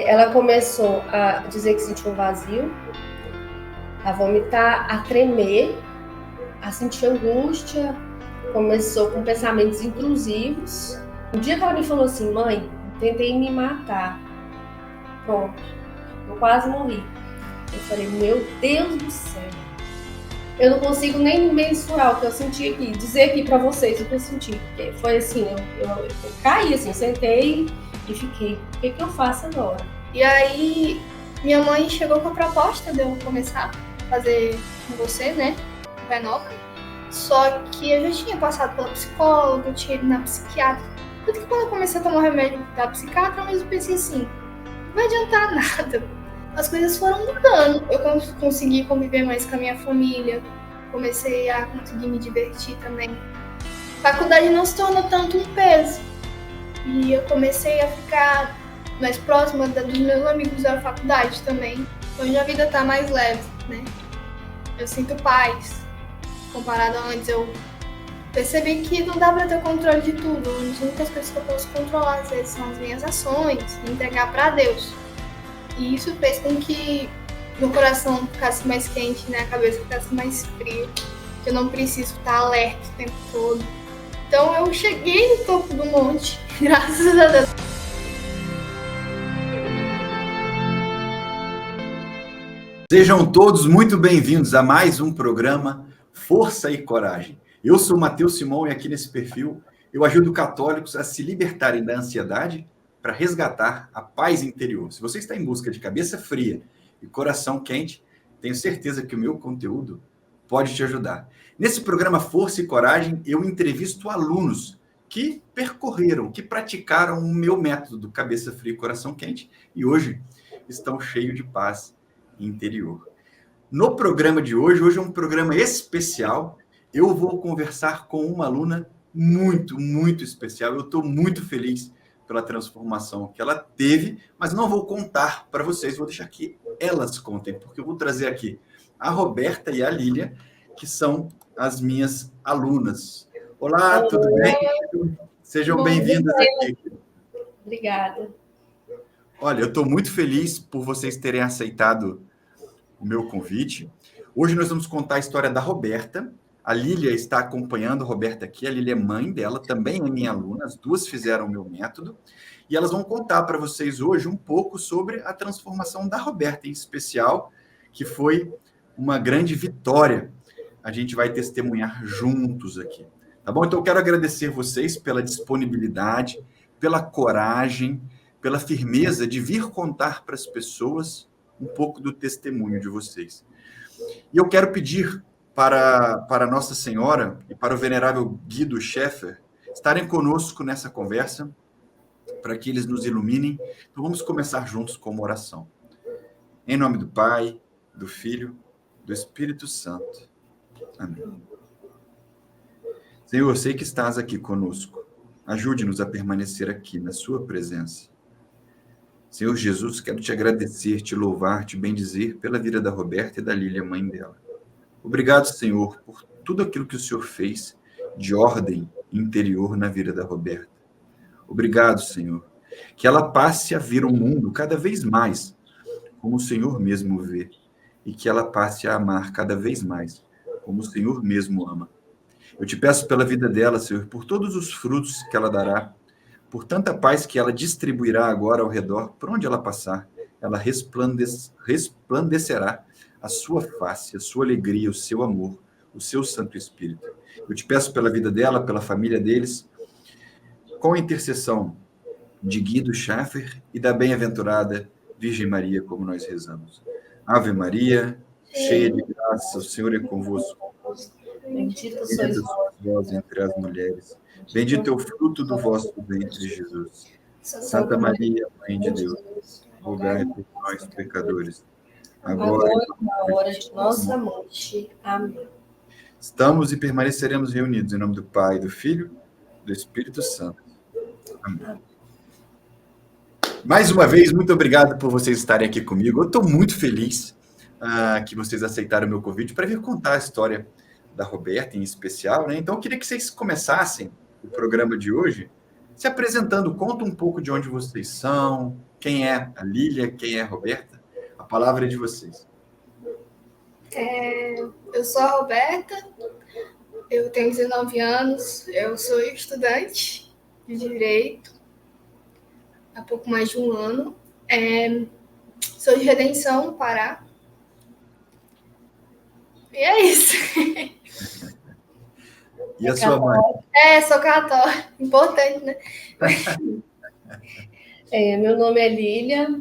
Ela começou a dizer que sentiu um vazio, a vomitar, a tremer, a sentir angústia, começou com pensamentos intrusivos. Um dia que ela me falou assim: mãe, tentei me matar, pronto, eu quase morri. Eu falei: meu Deus do céu, eu não consigo nem mensurar o que eu senti aqui, dizer aqui pra vocês o que eu senti, porque foi assim, eu caí assim, sentei e fiquei: o que eu faço agora? E aí minha mãe chegou com a proposta de eu começar a fazer com você, né, Vai Nova. Só que eu já tinha passado pela psicóloga, eu tinha ido na psiquiatra. Tanto que quando eu comecei a tomar o remédio da psiquiatra, eu mesmo pensei assim, não vai adiantar nada. As coisas foram mudando. Eu consegui conviver mais com a minha família. Comecei a conseguir me divertir também. A faculdade não se tornou tanto um peso. E eu comecei a ficar mais próxima dos meus amigos da faculdade também. Hoje a vida tá mais leve, né? Eu sinto paz. Comparado a antes, eu percebi que não dá pra ter controle de tudo. As únicas coisas que eu posso controlar, às vezes, são as minhas ações, entregar pra Deus. E isso fez com que meu coração ficasse mais quente, né? A cabeça ficasse mais fria. Que eu não preciso estar alerta o tempo todo. Então eu cheguei no topo do monte, graças a Deus. Sejam todos muito bem-vindos a mais um programa Força e Coragem. Eu sou Matheus Simão e aqui nesse perfil eu ajudo católicos a se libertarem da ansiedade para resgatar a paz interior. Se você está em busca de cabeça fria e coração quente, tenho certeza que o meu conteúdo pode te ajudar. Nesse programa Força e Coragem, eu entrevisto alunos que percorreram, que praticaram o meu método do cabeça fria e coração quente e hoje estão cheios de paz interior. No programa de hoje é um programa especial. Eu vou conversar com uma aluna muito, muito especial. Eu estou muito feliz pela transformação que ela teve, mas não vou contar para vocês, vou deixar que elas contem, porque eu vou trazer aqui a Roberta e a Lília, que são as minhas alunas. Olá, tudo bem? Sejam bem-vindas aqui. Obrigada. Olha, eu estou muito feliz por vocês terem aceitado o meu convite. Hoje nós vamos contar a história da Roberta. A Lília está acompanhando a Roberta aqui. A Lília é mãe dela, também é minha aluna. As duas fizeram o meu método. E elas vão contar para vocês hoje um pouco sobre a transformação da Roberta, em especial, que foi uma grande vitória. A gente vai testemunhar juntos aqui. Tá bom? Então eu quero agradecer vocês pela disponibilidade, pela coragem, pela firmeza de vir contar para as pessoas um pouco do testemunho de vocês. E eu quero pedir para Nossa Senhora e para o venerável Guido Scheffer estarem conosco nessa conversa, para que eles nos iluminem. Então vamos começar juntos com uma oração. Em nome do Pai, do Filho, do Espírito Santo. Amém. Senhor, eu sei que estás aqui conosco. Ajude-nos a permanecer aqui na sua presença. Senhor Jesus, quero te agradecer, te louvar, te bendizer pela vida da Roberta e da Lília, mãe dela. Obrigado, Senhor, por tudo aquilo que o Senhor fez de ordem interior na vida da Roberta. Obrigado, Senhor, que ela passe a ver o mundo cada vez mais como o Senhor mesmo vê e que ela passe a amar cada vez mais como o Senhor mesmo ama. Eu te peço pela vida dela, Senhor, por todos os frutos que ela dará, por tanta paz que ela distribuirá agora ao redor, por onde ela passar, ela resplandecerá a sua face, a sua alegria, o seu amor, o seu Santo Espírito. Eu te peço pela vida dela, pela família deles, com a intercessão de Guido Schaffer e da bem-aventurada Virgem Maria, como nós rezamos. Ave Maria, cheia de graça, o Senhor é convosco. Bendita sois vós entre as mulheres. Bendito é o fruto do vosso ventre, Jesus. Santa Maria, Mãe de Deus, rogai por nós, pecadores, agora e na hora de nossa morte. Amém. Estamos e permaneceremos reunidos em nome do Pai, do Filho e do Espírito Santo. Amém. Mais uma vez, muito obrigado por vocês estarem aqui comigo. Eu estou muito feliz que vocês aceitaram o meu convite para vir contar a história da Roberta, em especial, né? Então, eu queria que vocês começassem o programa de hoje se apresentando. Conta um pouco de onde vocês são, Quem é a Lília? Quem é a Roberta? A palavra é de vocês. Eu sou a Roberta, eu tenho 19 anos, eu sou estudante de Direito há pouco mais de um ano. Sou de Redenção, no Pará. E é isso. E a sua mãe? Sou católica. Importante, né? Meu nome é Lília,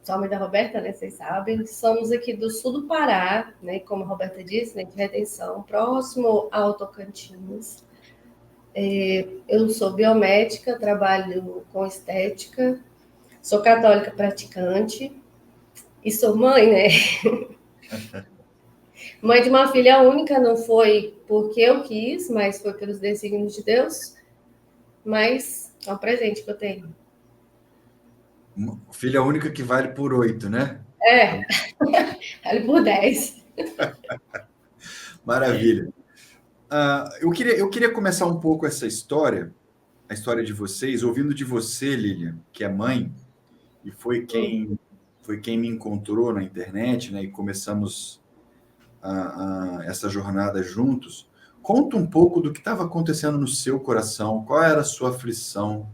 sou a mãe da Roberta, né? Vocês sabem. Somos aqui do sul do Pará, né? Como a Roberta disse, né? De Redenção, próximo ao Tocantins. Eu sou biomédica, trabalho com estética, sou católica praticante e sou mãe, né? Mãe de uma filha única, não foi porque eu quis, mas foi pelos desígnios de Deus. Mas é um presente que eu tenho. Filha única que vale por 8, né? Vale por 10. Maravilha. Eu queria começar um pouco essa história, a história de vocês, ouvindo de você, Lília, que é mãe, e foi quem me encontrou na internet, né? E começamos essa jornada juntos. Conta um pouco do que estava acontecendo no seu coração, qual era a sua aflição.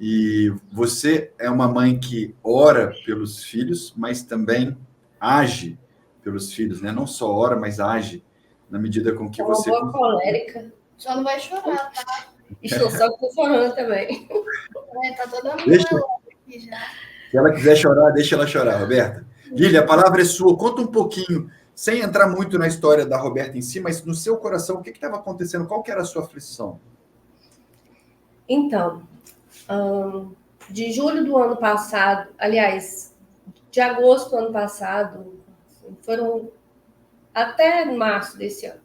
E você é uma mãe que ora pelos filhos, mas também age pelos filhos, né? Não só ora, mas age na medida com que você... É uma boa colérica. Só não vai chorar, tá? Estou só chorando também. Tá toda Deixa... aqui já. Se ela quiser chorar, deixa ela chorar, Roberta. Lília, a palavra é sua. Conta um pouquinho, sem entrar muito na história da Roberta em si, mas no seu coração, o que estava acontecendo? Qual que era a sua aflição? Então, de julho do ano passado, aliás, de agosto do ano passado, foram até março desse ano,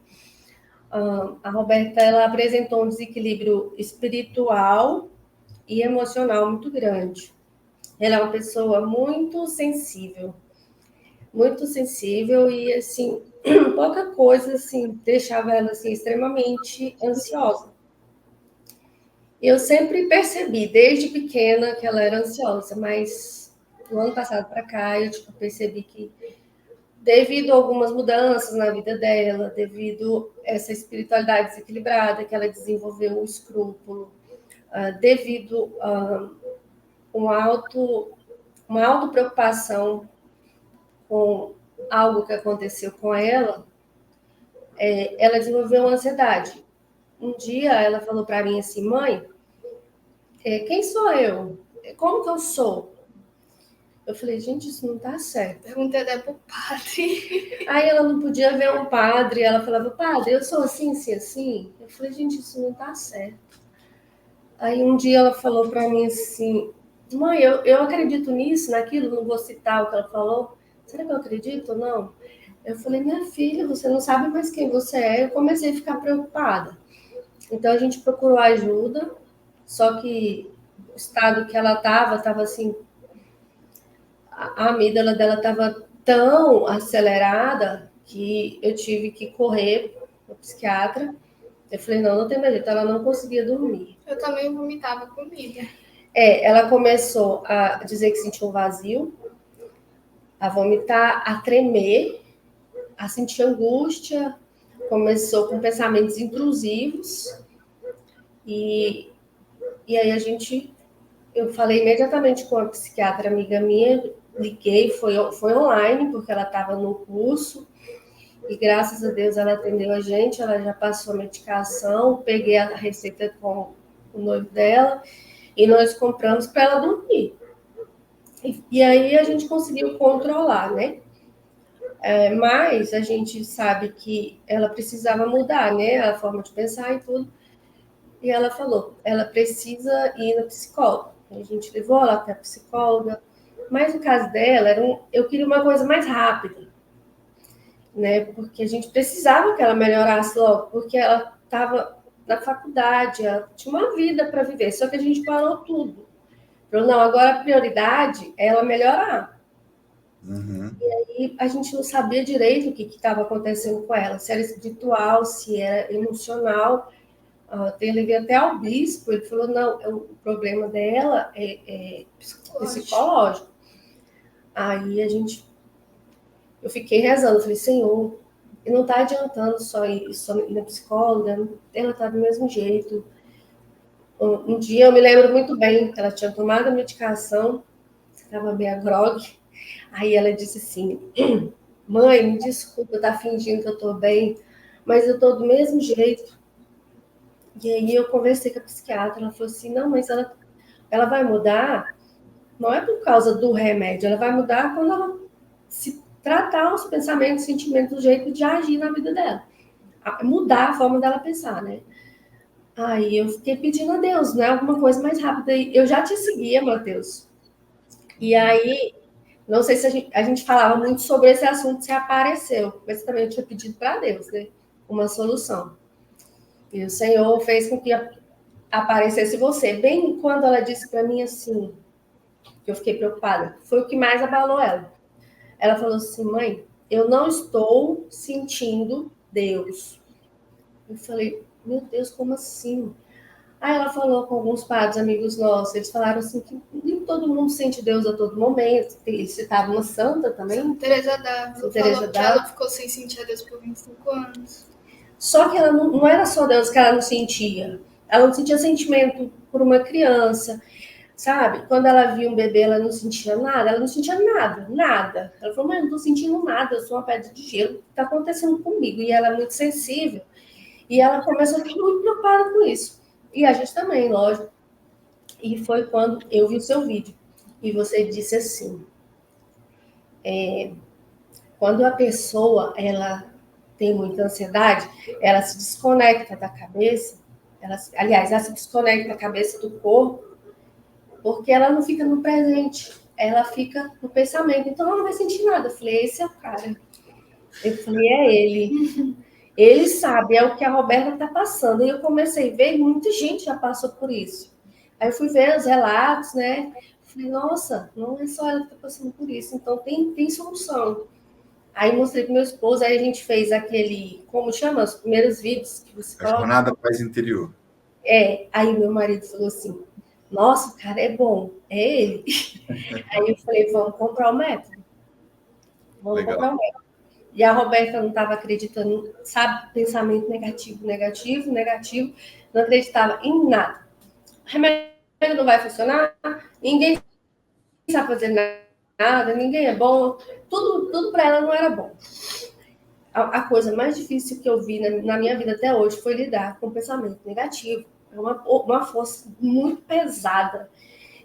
a Roberta ela apresentou um desequilíbrio espiritual e emocional muito grande. Ela é uma pessoa muito sensível e assim, pouca coisa assim deixava ela assim extremamente ansiosa. Eu sempre percebi desde pequena que ela era ansiosa, mas do ano passado para cá eu percebi que devido a algumas mudanças na vida dela, devido a essa espiritualidade desequilibrada que ela desenvolveu um escrúpulo, devido a uma auto preocupação com algo que aconteceu com ela, ela desenvolveu uma ansiedade. Um dia ela falou para mim assim, mãe, quem sou eu? Como que eu sou? Eu falei, gente, isso não tá certo. Perguntei até pro padre. Aí ela não podia ver um padre, ela falava, padre, eu sou assim, assim, assim. Eu falei, gente, isso não tá certo. Aí um dia ela falou para mim assim, mãe, eu acredito nisso, naquilo, não vou citar o que ela falou. Será que eu acredito ou não? Eu falei, minha filha, você não sabe mais quem você é. Eu comecei a ficar preocupada. Então a gente procurou ajuda, só que o estado que ela estava assim, a amígdala dela estava tão acelerada que eu tive que correr para o psiquiatra. Eu falei, não tem mais jeito, ela não conseguia dormir. Eu também vomitava comida. Ela começou a dizer que sentia um vazio, a vomitar, a tremer, a sentir angústia, começou com pensamentos intrusivos, e aí eu falei imediatamente com a psiquiatra amiga minha, liguei, foi online, porque ela estava no curso, e graças a Deus ela atendeu a gente, ela já passou a medicação, peguei a receita com o noivo dela, e nós compramos para ela dormir. E aí a gente conseguiu controlar, né? Mas a gente sabe que ela precisava mudar, né? A forma de pensar e tudo. E ela falou, ela precisa ir no psicólogo. A gente levou ela até a psicóloga. Mas o caso dela eu queria uma coisa mais rápida, né? Porque a gente precisava que ela melhorasse logo, porque ela estava na faculdade, ela tinha uma vida para viver. Só que a gente parou tudo. Falou, não, agora a prioridade é ela melhorar. Uhum. E aí a gente não sabia direito o que estava acontecendo com ela, se era espiritual, se era emocional. Eu levei até ao bispo, ele falou, não, o problema dela é psicológico. Aí eu fiquei rezando, falei, Senhor, não está adiantando só ir na psicóloga, ela está do mesmo jeito. Um dia eu me lembro muito bem, ela tinha tomado a medicação, estava meio grogue, aí ela disse assim, mãe, me desculpa, tá fingindo que eu tô bem, mas eu tô do mesmo jeito. E aí eu conversei com a psiquiatra, ela falou assim, não, mas ela vai mudar, não é por causa do remédio, ela vai mudar quando ela se tratar os pensamentos, os sentimentos, o jeito de agir na vida dela. Mudar a forma dela pensar, né? Aí eu fiquei pedindo a Deus, né? Alguma coisa mais rápida. Eu já te seguia, Matheus. E aí, não sei se a gente falava muito sobre esse assunto, se apareceu, mas também eu tinha pedido para Deus, né? Uma solução. E o Senhor fez com que aparecesse você. Bem quando ela disse para mim assim, que eu fiquei preocupada, foi o que mais abalou ela. Ela falou assim, mãe, eu não estou sentindo Deus. Eu falei, meu Deus, como assim? Aí ela falou com alguns padres, amigos nossos, eles falaram assim que nem todo mundo sente Deus a todo momento. Eles citavam uma santa também. Santa Teresa d'Ávila falou que ela ficou sem sentir a Deus por 25 anos. Só que ela não era só Deus que ela não sentia. Ela não sentia sentimento por uma criança, sabe? Quando ela via um bebê, ela não sentia nada. Ela não sentia nada, nada. Ela falou, mãe, eu não tô sentindo nada, eu sou uma pedra de gelo. O que tá acontecendo comigo? E ela é muito sensível. E ela começou a ficar muito preocupada com isso. E a gente também, lógico. E foi quando eu vi o seu vídeo. E você disse assim, quando a pessoa, ela tem muita ansiedade, ela se desconecta da cabeça, ela se desconecta da cabeça do corpo, porque ela não fica no presente, ela fica no pensamento. Então ela não vai sentir nada. Eu falei, esse é o cara. Eu falei, é ele. Ele sabe, é o que a Roberta está passando. E eu comecei a ver, muita gente já passou por isso. Aí eu fui ver os relatos, né? Falei, nossa, não é só ela que está passando por isso. Então tem solução. Aí mostrei para meu esposo, aí a gente fez aquele, como chama? Os primeiros vídeos que você coloca. Jornada Paz Interior. Aí meu marido falou assim, nossa, o cara é bom, é ele. Aí eu falei, vamos comprar o método. Vamos comprar o método. E a Roberta não estava acreditando, sabe, pensamento negativo, não acreditava em nada. O remédio não vai funcionar, ninguém sabe fazer nada, ninguém é bom, tudo para ela não era bom. A coisa mais difícil que eu vi na minha vida até hoje foi lidar com o pensamento negativo. É uma força muito pesada.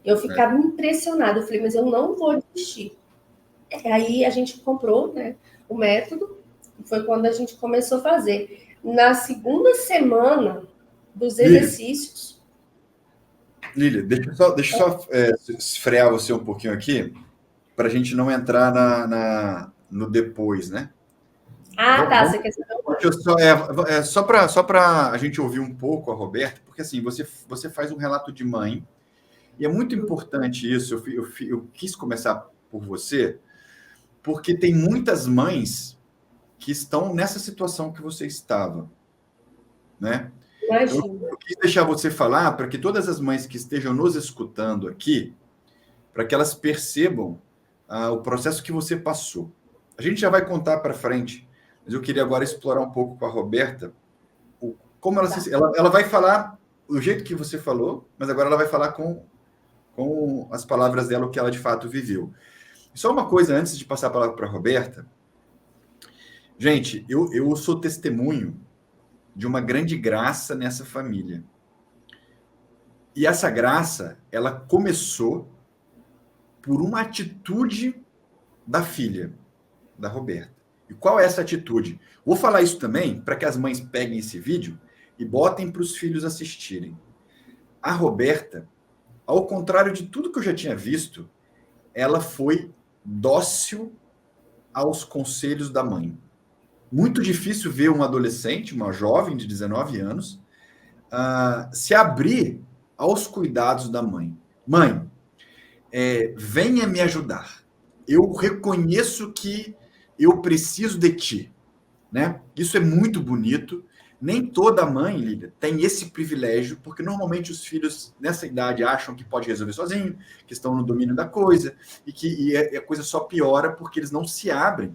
Eu ficava impressionada, eu falei, mas eu não vou desistir. Aí a gente comprou, né, o método, foi quando a gente começou a fazer. Na segunda semana dos exercícios... Lília, deixa eu só esfriar você um pouquinho aqui, para a gente não entrar no depois, né? Você quer saber? Só para a gente ouvir um pouco a Roberta, porque assim, você faz um relato de mãe, e é muito importante isso, eu quis começar por você, porque tem muitas mães que estão nessa situação que você estava, né? Eu quis deixar você falar para que todas as mães que estejam nos escutando aqui, para que elas percebam o processo que você passou. A gente já vai contar para frente, mas eu queria agora explorar um pouco com a Roberta como ela vai falar do jeito que você falou, mas agora ela vai falar com as palavras dela, o que ela de fato viveu. Só uma coisa antes de passar a palavra para a Roberta. Gente, eu sou testemunho de uma grande graça nessa família. E essa graça, ela começou por uma atitude da filha, da Roberta. E qual é essa atitude? Vou falar isso também para que as mães peguem esse vídeo e botem para os filhos assistirem. A Roberta, ao contrário de tudo que eu já tinha visto, ela foi dócil aos conselhos da mãe. Muito difícil ver um adolescente, uma jovem de 19 anos, se abrir aos cuidados da mãe. Mãe, venha me ajudar. Eu reconheço que eu preciso de ti. Né? Isso é muito bonito. Nem toda mãe, Lília, tem esse privilégio, porque normalmente os filhos nessa idade acham que pode resolver sozinho, que estão no domínio da coisa, e a coisa só piora porque eles não se abrem.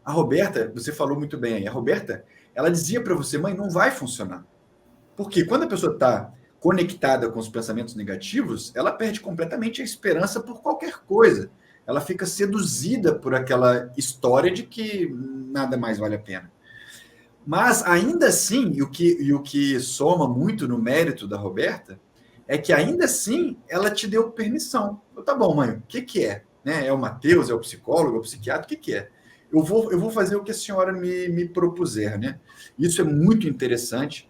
A Roberta, você falou muito bem aí, a Roberta, ela dizia para você, mãe, não vai funcionar. Porque quando a pessoa está conectada com os pensamentos negativos, ela perde completamente a esperança por qualquer coisa. Ela fica seduzida por aquela história de que nada mais vale a pena. Mas, ainda assim, e o que soma muito no mérito da Roberta, é que, ainda assim, ela te deu permissão. Tá bom, mãe, o que é? Né? É o Matheus, é o psicólogo, é o psiquiatra, o que é? Eu vou fazer o que a senhora me propuser, né? Isso é muito interessante.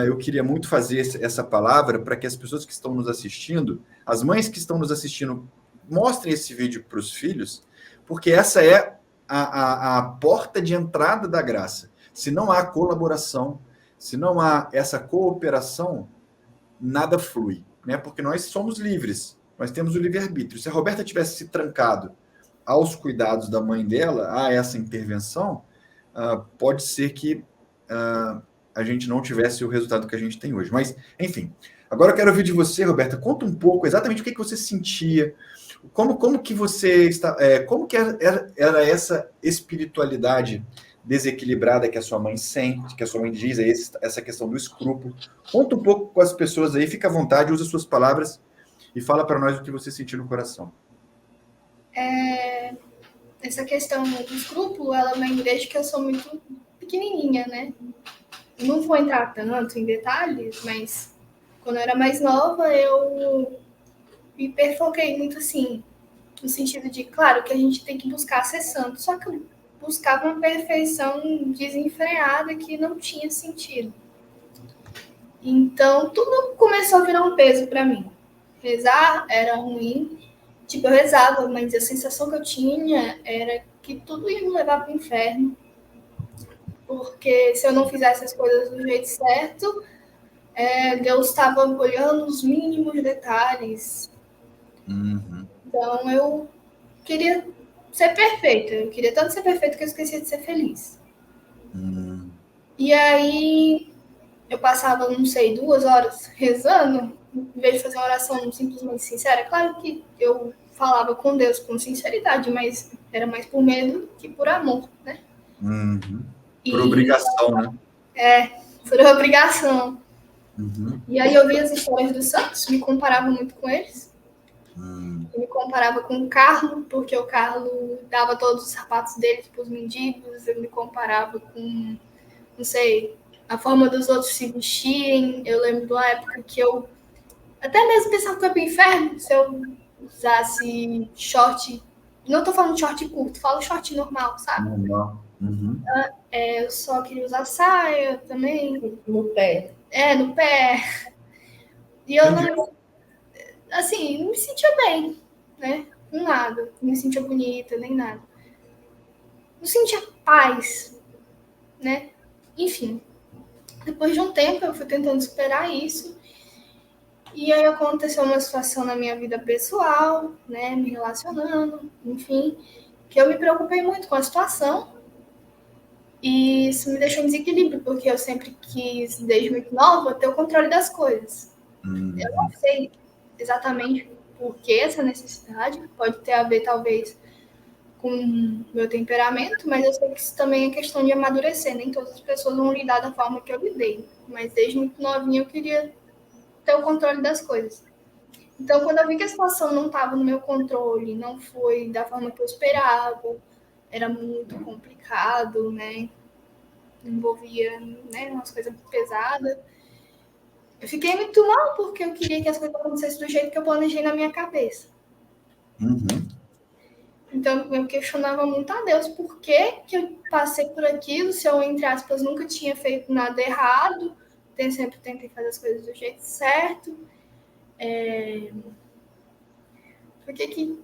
Eu queria muito fazer essa palavra para que as pessoas que estão nos assistindo, as mães que estão nos assistindo, mostrem esse vídeo para os filhos, porque essa é a porta de entrada da graça. Se não há colaboração, se não há essa cooperação, nada flui, né? Porque nós somos livres, nós temos o livre-arbítrio. Se a Roberta tivesse se trancado aos cuidados da mãe dela, a essa intervenção, pode ser que a gente não tivesse o resultado que a gente tem hoje. Mas, enfim, agora eu quero ouvir de você, Roberta. Conta um pouco exatamente o que você sentia, como que você está, como que era essa espiritualidade desequilibrada que a sua mãe sente, que a sua mãe diz, essa questão do escrúpulo. Conta um pouco com as pessoas aí, fica à vontade, usa suas palavras e fala para nós o que você sentiu no coração. Essa questão do escrúpulo, ela vem desde que eu sou muito pequenininha, né? Não vou entrar tanto em detalhes, mas quando eu era mais nova, eu me hiperfoquei muito assim, no sentido de, claro, que a gente tem que buscar ser santo, só que eu buscava uma perfeição desenfreada que não tinha sentido. Então, tudo começou a virar um peso para mim. Rezar era ruim. Tipo, eu rezava, mas a sensação que eu tinha era que tudo ia me levar para o inferno. Porque se eu não fizesse as coisas do jeito certo, Deus estava olhando os mínimos detalhes. Uhum. Então, eu queria ser perfeita. Eu queria tanto ser perfeita que eu esquecia de ser feliz. E aí, eu passava, não sei, 2 horas rezando, em vez de fazer uma oração simplesmente sincera. Claro que eu falava com Deus com sinceridade, mas era mais por medo que por amor, né? Uhum. Por obrigação, né? Por obrigação. Uhum. E aí eu via as histórias dos santos, me comparava muito com eles. Eu me comparava com o Carlo, porque o Carlo dava todos os sapatos dele para os mendigos. Eu me comparava com, não sei, a forma dos outros se vestirem. Eu lembro de uma época que eu até mesmo pensava que eu ia pro inferno se eu usasse short. Não tô falando de short curto, falo short normal, sabe? Normal. Uhum. Eu só queria usar saia também. No pé. No pé. E eu não, assim, não me sentia bem, né? Com nada. Não me sentia bonita, nem nada. Não sentia paz, né? Enfim. Depois de um tempo, eu fui tentando superar isso. E aí aconteceu uma situação na minha vida pessoal, né? Me relacionando, enfim. Que eu me preocupei muito com a situação. E isso me deixou em desequilíbrio, porque eu sempre quis, desde muito nova, ter o controle das coisas. Eu não sei exatamente por que essa necessidade, pode ter a ver, talvez, com meu temperamento, mas eu sei que isso também é questão de amadurecer. Nem todas as pessoas vão lidar da forma que eu lidei. Mas desde muito novinha eu queria ter o controle das coisas. Então, quando eu vi que a situação não estava no meu controle, não foi da forma que eu esperava, era muito complicado, né? Envolvia, né, umas coisas pesadas. Eu fiquei muito mal porque eu queria que as coisas acontecessem do jeito que eu planejei na minha cabeça. Uhum. Então, eu questionava muito a Deus por que eu passei por aquilo, se eu, entre aspas, nunca tinha feito nada errado, sempre tentei fazer as coisas do jeito certo. Por que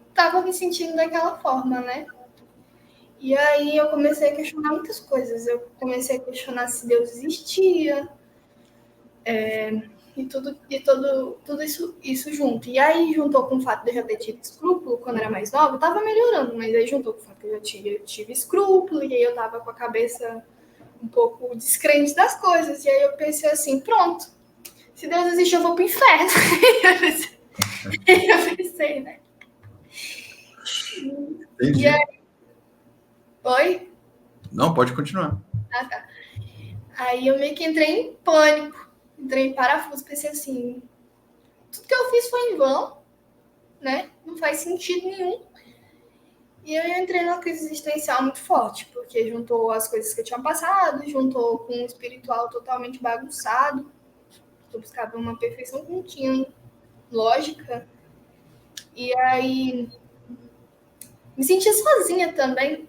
estava me sentindo daquela forma, né? E aí eu comecei a questionar muitas coisas. Eu comecei a questionar se Deus existia, e tudo isso junto. E aí juntou com o fato de eu já ter tido escrúpulo quando era mais nova, estava melhorando, mas aí juntou com o fato que eu já tive escrúpulo, e aí eu estava com a cabeça um pouco descrente das coisas. E aí eu pensei assim, pronto, se Deus existe, eu vou pro inferno. Eu pensei, né? Entendi. E aí... Oi? Não, pode continuar. Ah, tá. Aí eu meio que entrei em pânico, entrei em parafuso, pensei assim, tudo que eu fiz foi em vão, né? Não faz sentido nenhum. E eu entrei numa crise existencial muito forte, porque juntou as coisas que eu tinha passado, juntou com um espiritual totalmente bagunçado. Eu buscava uma perfeição que não tinha lógica. E aí me sentia sozinha também.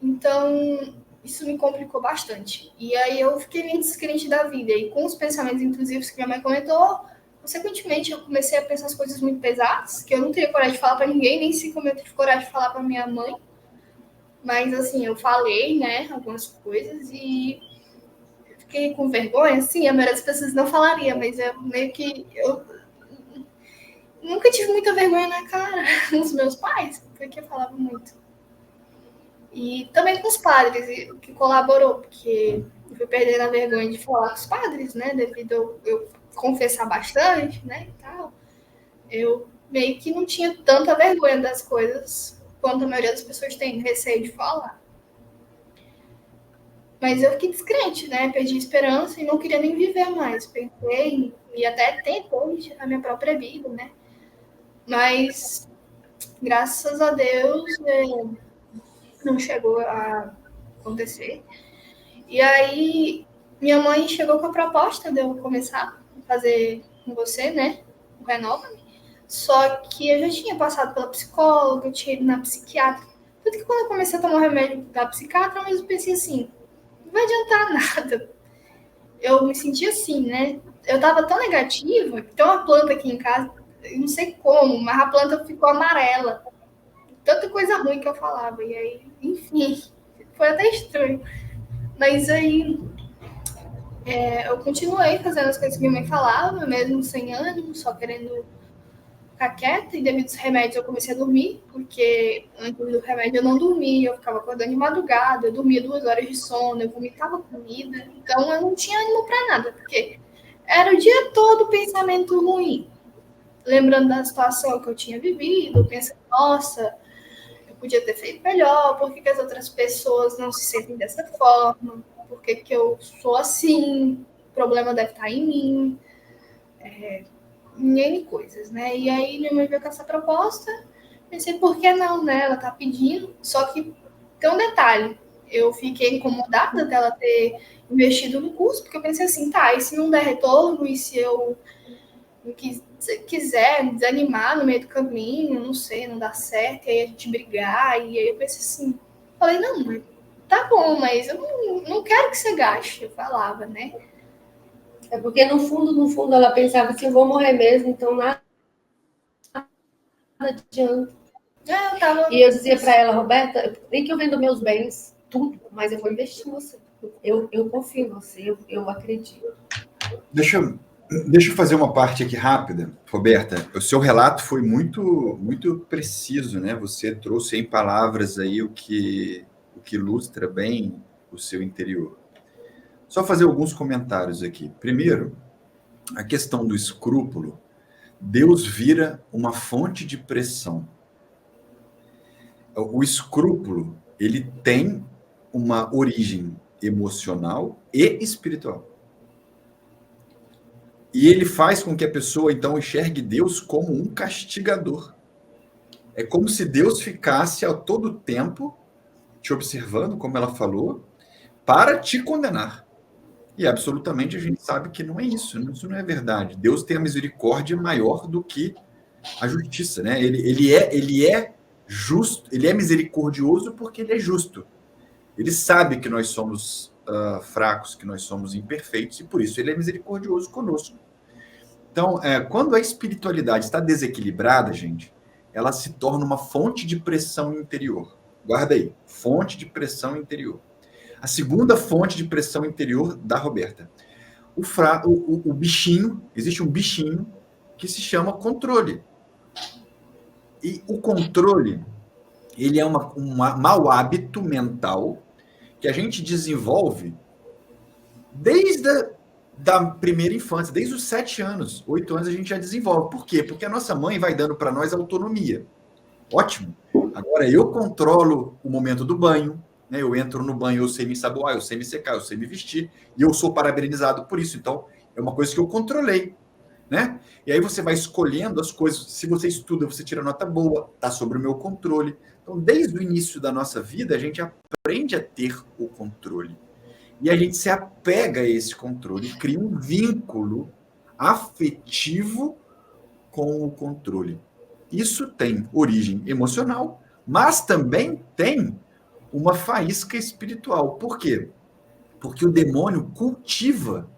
Então isso me complicou bastante. E aí eu fiquei meio descrente da vida. E com os pensamentos intrusivos que minha mãe comentou, consequentemente, eu comecei a pensar as coisas muito pesadas, que eu não teria coragem de falar para ninguém, nem sei como eu tive coragem de falar para minha mãe. Mas, assim, eu falei, né, algumas coisas e fiquei com vergonha, assim, a maioria das pessoas não falaria, mas eu meio que... Eu nunca tive muita vergonha na cara dos meus pais, porque eu falava muito. E também com os padres, o que colaborou, porque eu fui perdendo a vergonha de falar com os padres, né, devido a eu confessar bastante, né, e tal. Eu meio que não tinha tanta vergonha das coisas quanto a maioria das pessoas tem receio de falar. Mas eu fiquei descrente, né? Perdi a esperança e não queria nem viver mais. Pensei e até tentei a minha própria vida, né? Mas, graças a Deus, não chegou a acontecer. E aí, minha mãe chegou com a proposta de eu começar a fazer com você, né? O Renova-me. Só que eu já tinha passado pela psicóloga, eu tinha ido na psiquiatra. Tanto que quando eu comecei a tomar o remédio da psiquiatra, eu mesmo pensei assim, não vai adiantar nada. Eu me senti assim, né? Eu tava tão negativa, que tem uma planta aqui em casa, eu não sei como, mas a planta ficou amarela. Tanta coisa ruim que eu falava. E aí, enfim, foi até estranho. Mas aí eu continuei fazendo as coisas que minha mãe falava, mesmo sem ânimo, só querendo ficar quieta. E devido aos remédios eu comecei a dormir, porque antes do remédio eu não dormia, eu ficava acordando de madrugada, eu dormia 2 horas de sono, eu vomitava comida. Então eu não tinha ânimo para nada, porque era o dia todo pensamento ruim. Lembrando da situação que eu tinha vivido, pensando, nossa, eu podia ter feito melhor, por que as outras pessoas não se sentem dessa forma? Por que eu sou assim? O problema deve estar em mim. N coisas, né? E aí minha mãe veio com essa proposta, pensei, por que não, né? Ela tá pedindo, só que tem um detalhe, eu fiquei incomodada dela ter investido no curso, porque eu pensei assim, tá, e se não der retorno, e se eu quiser desanimar no meio do caminho, não sei, não dá certo, e aí a gente brigar, e aí eu pensei assim, falei, não, mãe, tá bom, mas eu não quero que você gaste, eu falava, né? É porque no fundo, ela pensava assim, eu vou morrer mesmo, então nada adianta. E eu dizia para ela, Roberta, nem que eu vendo meus bens, tudo, mas eu vou investir em você. Eu confio em você, eu acredito. Deixa eu fazer uma parte aqui rápida, Roberta. O seu relato foi muito preciso, né? Você trouxe em palavras aí o que ilustra bem o seu interior. Só fazer alguns comentários aqui. Primeiro, a questão do escrúpulo. Deus vira uma fonte de pressão. O escrúpulo, ele tem uma origem emocional e espiritual. E ele faz com que a pessoa, então, enxergue Deus como um castigador. É como se Deus ficasse a todo tempo te observando, como ela falou, para te condenar. E absolutamente a gente sabe que não é isso, isso não é verdade. Deus tem a misericórdia maior do que a justiça, né? Ele é justo, ele é misericordioso porque ele é justo. Ele sabe que nós somos fracos, que nós somos imperfeitos, e por isso ele é misericordioso conosco. Então, quando a espiritualidade está desequilibrada, gente, ela se torna uma fonte de pressão interior. Guarda aí, fonte de pressão interior. A segunda fonte de pressão interior da Roberta. O bichinho, existe um bichinho que se chama controle. E o controle, ele é um mau hábito mental que a gente desenvolve desde da primeira infância, desde os 7 anos, 8 anos a gente já desenvolve. Por quê? Porque a nossa mãe vai dando para nós autonomia. Ótimo. Agora eu controlo o momento do banho, né? Eu entro no banho, eu sei me ensaboar, eu sei me secar, eu sei me vestir, e eu sou parabenizado por isso. Então, é uma coisa que eu controlei, né? E aí você vai escolhendo as coisas. Se você estuda, você tira nota boa, está sob o meu controle. Então, desde o início da nossa vida, a gente aprende a ter o controle. E a gente se apega a esse controle, cria um vínculo afetivo com o controle. Isso tem origem emocional, mas também tem uma faísca espiritual. Por quê? Porque o demônio cultiva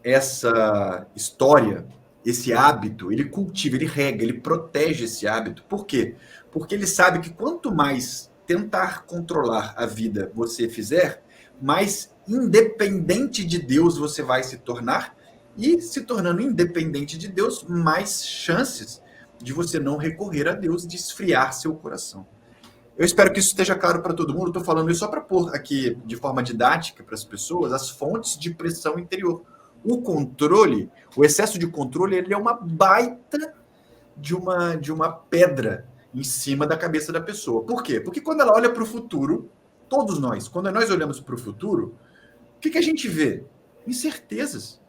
essa história, esse hábito, ele cultiva, ele rega, ele protege esse hábito. Por quê? Porque ele sabe que quanto mais tentar controlar a vida você fizer, mais independente de Deus você vai se tornar, e se tornando independente de Deus, mais chances de você não recorrer a Deus, de esfriar seu coração. Eu espero que isso esteja claro para todo mundo. Estou falando isso só para pôr aqui de forma didática para as pessoas as fontes de pressão interior. O controle, o excesso de controle, ele é uma baita de uma pedra em cima da cabeça da pessoa. Por quê? Porque quando ela olha para o futuro, todos nós, quando nós olhamos para o futuro, o que a gente vê? Incertezas.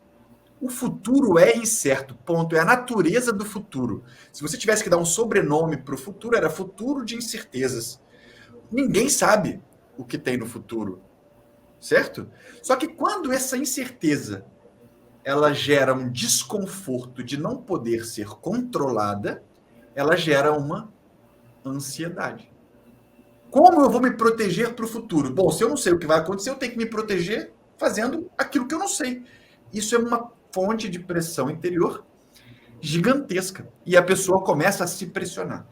O futuro é incerto, ponto. É a natureza do futuro. Se você tivesse que dar um sobrenome para o futuro, era futuro de incertezas. Ninguém sabe o que tem no futuro, certo? Só que quando essa incerteza ela gera um desconforto de não poder ser controlada, ela gera uma ansiedade. Como eu vou me proteger para o futuro? Bom, se eu não sei o que vai acontecer, eu tenho que me proteger fazendo aquilo que eu não sei. Isso é uma fonte de pressão interior gigantesca. E a pessoa começa a se pressionar.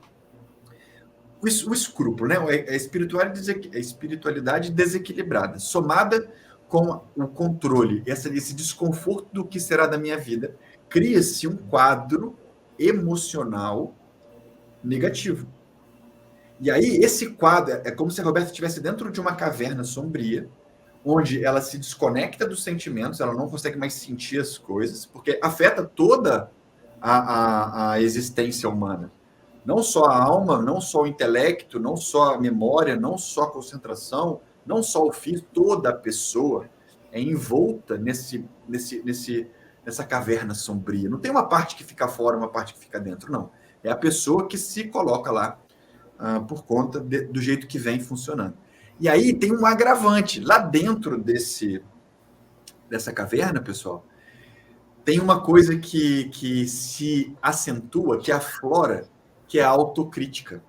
O escrúpulo, né? A espiritualidade desequilibrada, somada com o controle, esse desconforto do que será da minha vida, cria-se um quadro emocional negativo. E aí, esse quadro é como se a Roberta estivesse dentro de uma caverna sombria, onde ela se desconecta dos sentimentos, ela não consegue mais sentir as coisas, porque afeta toda a existência humana. Não só a alma, não só o intelecto, não só a memória, não só a concentração, não só o físico, toda a pessoa é envolta nessa caverna sombria. Não tem uma parte que fica fora, uma parte que fica dentro, não. É a pessoa que se coloca lá por conta do jeito que vem funcionando. E aí tem um agravante. Lá dentro dessa caverna, pessoal, tem uma coisa que se acentua, que aflora, que é a autocrítica.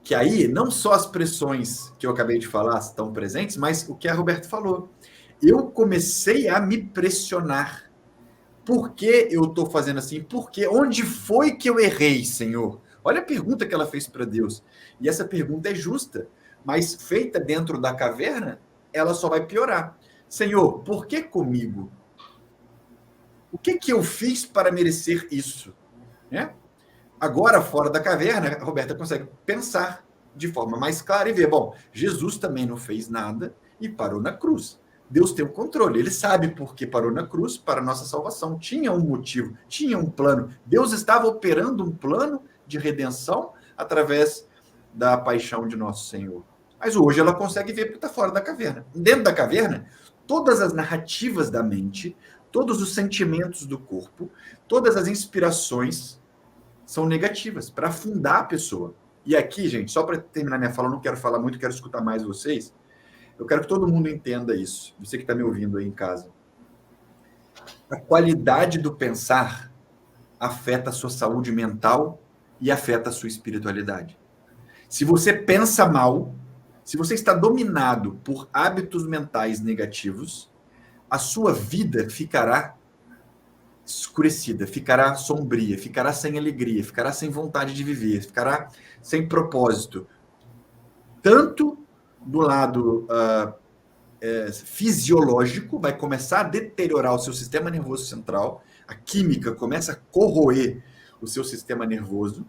Que aí, não só as pressões que eu acabei de falar estão presentes, mas o que a Roberta falou. Eu comecei a me pressionar. Por que eu estou fazendo assim? Por quê? Onde foi que eu errei, Senhor? Olha a pergunta que ela fez para Deus. E essa pergunta é justa, mas feita dentro da caverna, ela só vai piorar. Senhor, por que comigo? O que eu fiz para merecer isso? Né? Agora, fora da caverna, a Roberta consegue pensar de forma mais clara e ver, bom, Jesus também não fez nada e parou na cruz. Deus tem o controle, ele sabe por que parou na cruz para a nossa salvação. Tinha um motivo, tinha um plano. Deus estava operando um plano de redenção através da paixão de nosso Senhor. Mas hoje ela consegue ver porque está fora da caverna. Dentro da caverna, todas as narrativas da mente, todos os sentimentos do corpo, todas as inspirações são negativas para afundar a pessoa. E aqui, gente, só para terminar minha fala, eu não quero falar muito, quero escutar mais vocês. Eu quero que todo mundo entenda isso. Você que está me ouvindo aí em casa. A qualidade do pensar afeta a sua saúde mental e afeta a sua espiritualidade. Se você pensa mal, se você está dominado por hábitos mentais negativos, a sua vida ficará escurecida, ficará sombria, ficará sem alegria, ficará sem vontade de viver, ficará sem propósito. Tanto do lado fisiológico, vai começar a deteriorar o seu sistema nervoso central, a química começa a corroer o seu sistema nervoso,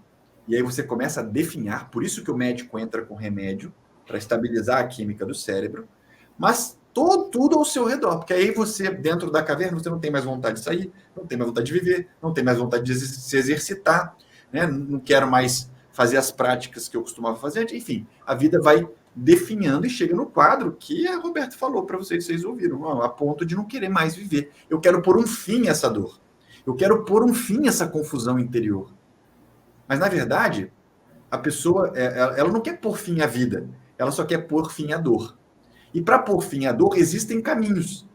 e aí você começa a definhar, por isso que o médico entra com remédio, para estabilizar a química do cérebro, mas tudo ao seu redor, porque aí você, dentro da caverna, você não tem mais vontade de sair, não tem mais vontade de viver, não tem mais vontade de se exercitar, né? Não quero mais fazer as práticas que eu costumava fazer, enfim, a vida vai definhando e chega no quadro que a Roberta falou para vocês ouviram, a ponto de não querer mais viver. Eu quero pôr um fim a essa dor. Eu quero pôr um fim a essa confusão interior. Mas, na verdade, a pessoa ela não quer pôr fim à vida, ela só quer pôr fim à dor. E para pôr fim à dor, existem caminhos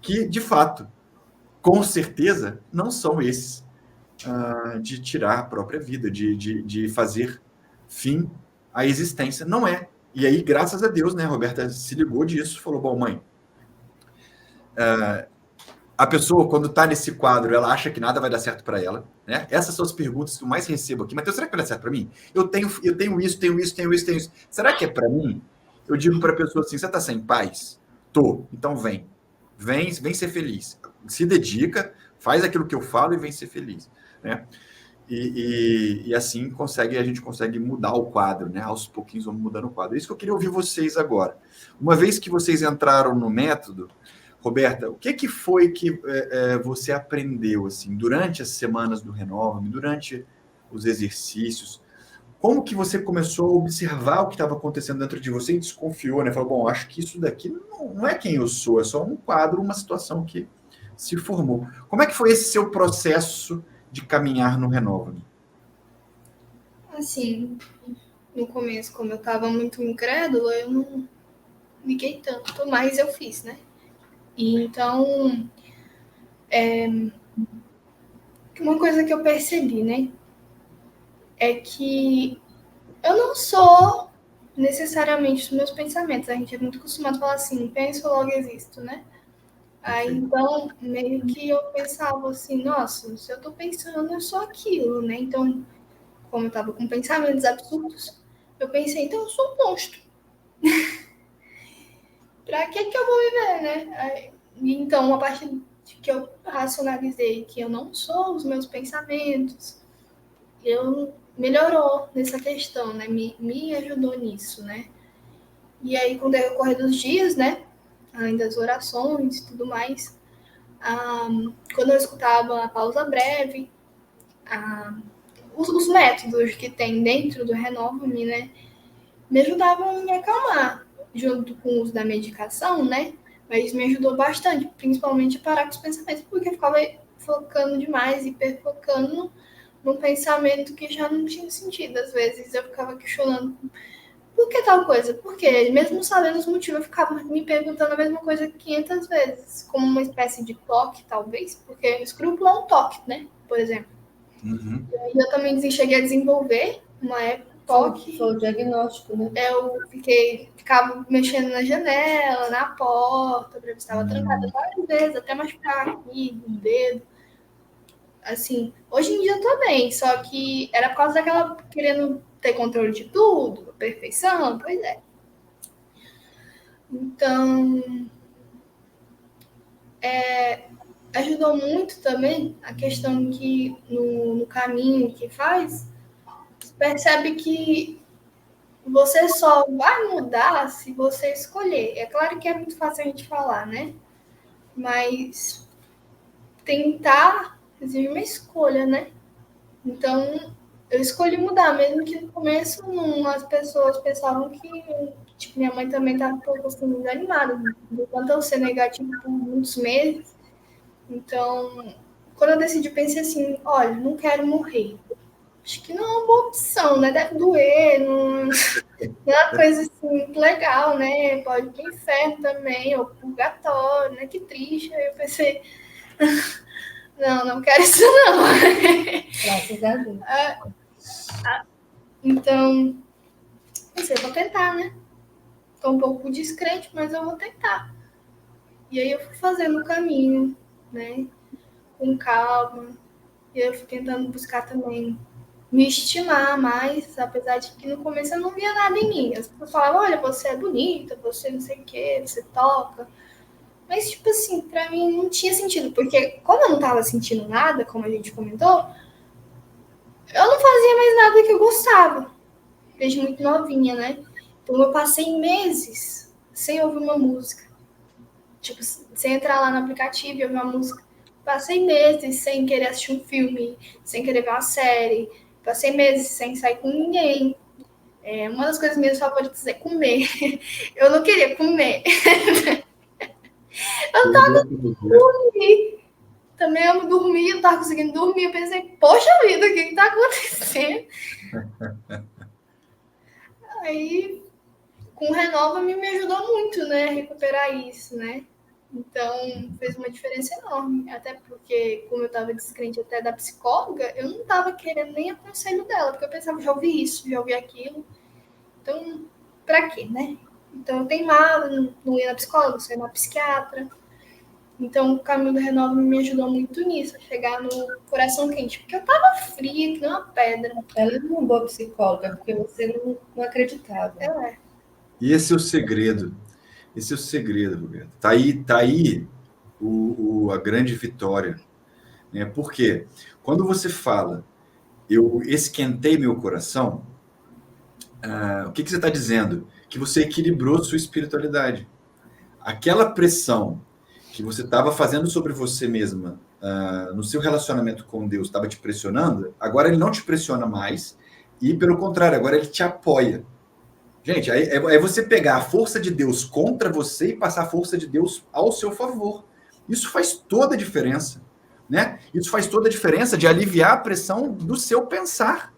que, de fato, com certeza, não são esses de tirar a própria vida, de fazer fim à existência. Não é. E aí, graças a Deus, né, a Roberta se ligou disso, falou, bom, mãe, a pessoa, quando está nesse quadro, ela acha que nada vai dar certo para ela, né? Essas são as perguntas que eu mais recebo aqui. Matheus, será que vai dar certo para mim? Eu tenho isso, tenho isso. Será que é para mim? Eu digo para a pessoa assim, você está sem paz? Tô. Então vem ser feliz. Se dedica, faz aquilo que eu falo e vem ser feliz, né? E assim a gente consegue mudar o quadro, né? Aos pouquinhos vamos mudando o quadro. É isso que eu queria ouvir vocês agora. Uma vez que vocês entraram no método, Roberta, o que foi que você aprendeu assim durante as semanas do Renova-me, durante os exercícios? Como que você começou a observar o que estava acontecendo dentro de você e desconfiou, né? Falou, bom, acho que isso daqui não é quem eu sou, é só um quadro, uma situação que se formou. Como é que foi esse seu processo de caminhar no Renova-me? Assim, no começo, como eu estava muito incrédula, eu não liguei tanto, mas eu fiz, né? E então, uma coisa que eu percebi, né? É que eu não sou necessariamente os meus pensamentos. A gente é muito acostumado a falar assim, penso, logo existo, né? Aí, então, meio que eu pensava assim, nossa, se eu tô pensando, eu sou aquilo, né? Então, como eu tava com pensamentos absurdos, eu pensei, então eu sou um monstro. Pra que eu vou viver, né? Aí, então, a partir de que eu racionalizei que eu não sou os meus pensamentos, eu melhorou nessa questão, né? Me ajudou nisso, né? E aí, com o decorrer dos dias, né? Além das orações e tudo mais, quando eu escutava a pausa breve, os métodos que tem dentro do Renova-me, né? Me ajudavam a me acalmar, junto com o uso da medicação, né? Mas me ajudou bastante, principalmente a parar com os pensamentos, porque eu ficava focando demais, hiperfocando num pensamento que já não tinha sentido. Às vezes eu ficava questionando por que tal coisa? Porque, mesmo sabendo os motivos, eu ficava me perguntando a mesma coisa 500 vezes, como uma espécie de toque, talvez, porque escrúpulo é um toque, né? Por exemplo. Uhum. E eu também cheguei a desenvolver uma época toque. Foi o diagnóstico, né? Eu ficava mexendo na janela, na porta, para ver se estava trancada várias vezes, até machucar aqui, no dedo. Assim, hoje em dia eu tô bem, só que era por causa daquela querendo ter controle de tudo, perfeição, pois é. Então, ajudou muito também a questão que no caminho que faz, percebe que você só vai mudar se você escolher. É claro que é muito fácil a gente falar, né? Mas tentar exige uma escolha, né? Então, eu escolhi mudar, mesmo que no começo as pessoas pensavam que, tipo, minha mãe também estava um pouco assim, desanimada, do quanto eu ser negativo por muitos meses. Então, quando eu decidi, pensei assim, olha, não quero morrer. Acho que não é uma boa opção, né? Deve doer, não é uma coisa assim muito legal, né? Pode ir pro inferno também, ou purgatório, né? Que triste. Aí eu pensei, não quero isso não. Graças a Deus. Então, pensei, vou tentar, né? Tô um pouco descrente, mas eu vou tentar. E aí eu fui fazendo o caminho, né? Com calma. E aí eu fui tentando buscar também me estimar mais, apesar de que no começo eu não via nada em mim. As pessoas falavam, olha, você é bonita, você não sei o quê, você toca. Mas, tipo assim, pra mim não tinha sentido, porque como eu não tava sentindo nada, como a gente comentou, eu não fazia mais nada que eu gostava, desde muito novinha, né? Então, eu passei meses sem ouvir uma música. Tipo, sem entrar lá no aplicativo e ouvir uma música. Passei meses sem querer assistir um filme, sem querer ver uma série. Passei meses sem sair com ninguém. Uma das coisas minhas favoritas é comer. Eu não queria comer. Eu tava dormindo. Também amo dormir, eu não tava conseguindo dormir. Eu pensei, poxa vida, o que tá acontecendo? Aí, com o Renova me ajudou muito, né? A recuperar isso, né? Então, fez uma diferença enorme. Até porque, como eu estava descrente até da psicóloga, eu não estava querendo nem o conselho dela, porque eu pensava, já ouvi isso, já ouvi aquilo. Então, pra quê, né? Então, eu teimava, não ia na psicóloga, só ia na psiquiatra. Então, o caminho do Renova me ajudou muito nisso, a chegar no coração quente. Porque eu tava fria, que nem uma pedra. Ela é uma boa psicóloga, porque você não acreditava. E esse é o segredo. Esse é o segredo, Roberto. Tá aí a grande vitória. Né? Por quê? Quando você fala, eu esquentei meu coração, o que você está dizendo? Que você equilibrou sua espiritualidade. Aquela pressão que você estava fazendo sobre você mesma, no seu relacionamento com Deus, estava te pressionando, agora ele não te pressiona mais, e pelo contrário, agora ele te apoia. Gente, é você pegar a força de Deus contra você e passar a força de Deus ao seu favor. Isso faz toda a diferença, né? Isso faz toda a diferença de aliviar a pressão do seu pensar,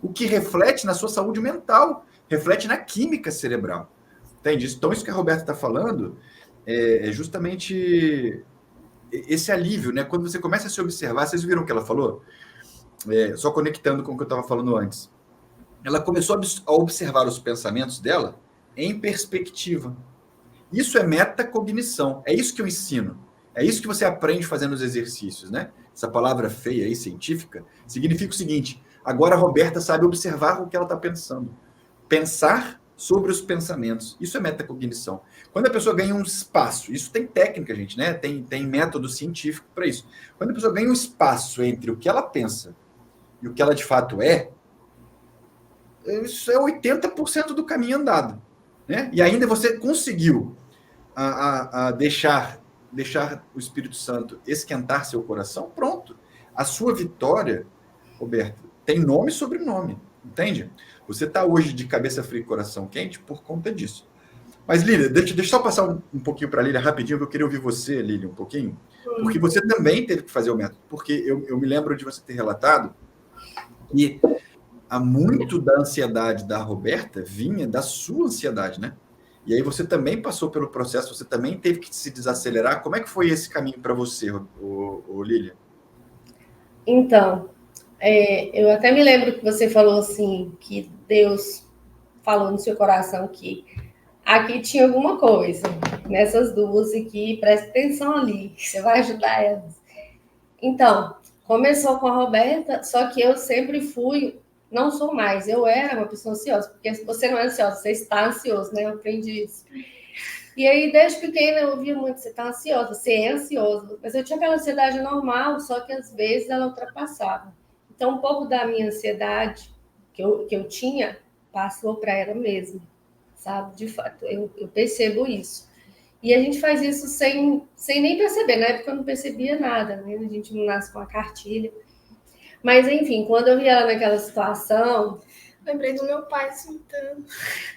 o que reflete na sua saúde mental, reflete na química cerebral. Entende? Então, isso que a Roberta está falando é justamente esse alívio, né? Quando você começa a se observar, vocês viram o que ela falou? Só conectando com o que eu estava falando antes. Ela começou a observar os pensamentos dela em perspectiva. Isso é metacognição. É isso que eu ensino. É isso que você aprende fazendo os exercícios, né? Essa palavra feia aí, científica, significa o seguinte: agora a Roberta sabe observar o que ela está pensando. Pensar sobre os pensamentos. Isso é metacognição. Quando a pessoa ganha um espaço, isso tem técnica, gente, né? Tem método científico para isso. Quando a pessoa ganha um espaço entre o que ela pensa e o que ela de fato é, isso é 80% do caminho andado. Né? E ainda você conseguiu a deixar o Espírito Santo esquentar seu coração, pronto. A sua vitória, Roberto, tem nome e sobrenome, entende? Você está hoje de cabeça fria e coração quente por conta disso. Mas, Lília, deixa eu só passar um pouquinho para a Lília rapidinho, que eu queria ouvir você, Lília, um pouquinho, porque você também teve que fazer o método, porque eu me lembro de você ter relatado que muito da ansiedade da Roberta vinha da sua ansiedade, né? E aí você também passou pelo processo, você também teve que se desacelerar. Como é que foi esse caminho para você, Lília? Então, eu até me lembro que você falou assim, que Deus falou no seu coração que aqui tinha alguma coisa, nessas duas aqui, presta atenção ali, você vai ajudar elas. Então, começou com a Roberta, só que eu sempre fui, não sou mais, eu era uma pessoa ansiosa, porque você não é ansiosa, você está ansioso, né? Eu aprendi isso. E aí, desde pequena, eu ouvia muito, você está ansiosa, você é ansioso. Mas eu tinha aquela ansiedade normal, só que às vezes ela ultrapassava. Então, um pouco da minha ansiedade que eu tinha, passou para ela mesma, sabe? De fato, eu percebo isso. E a gente faz isso sem nem perceber. Na época eu não percebia nada, né? A gente não nasce com a cartilha. Mas, enfim, quando eu vi ela naquela situação... Lembrei do meu pai sentando.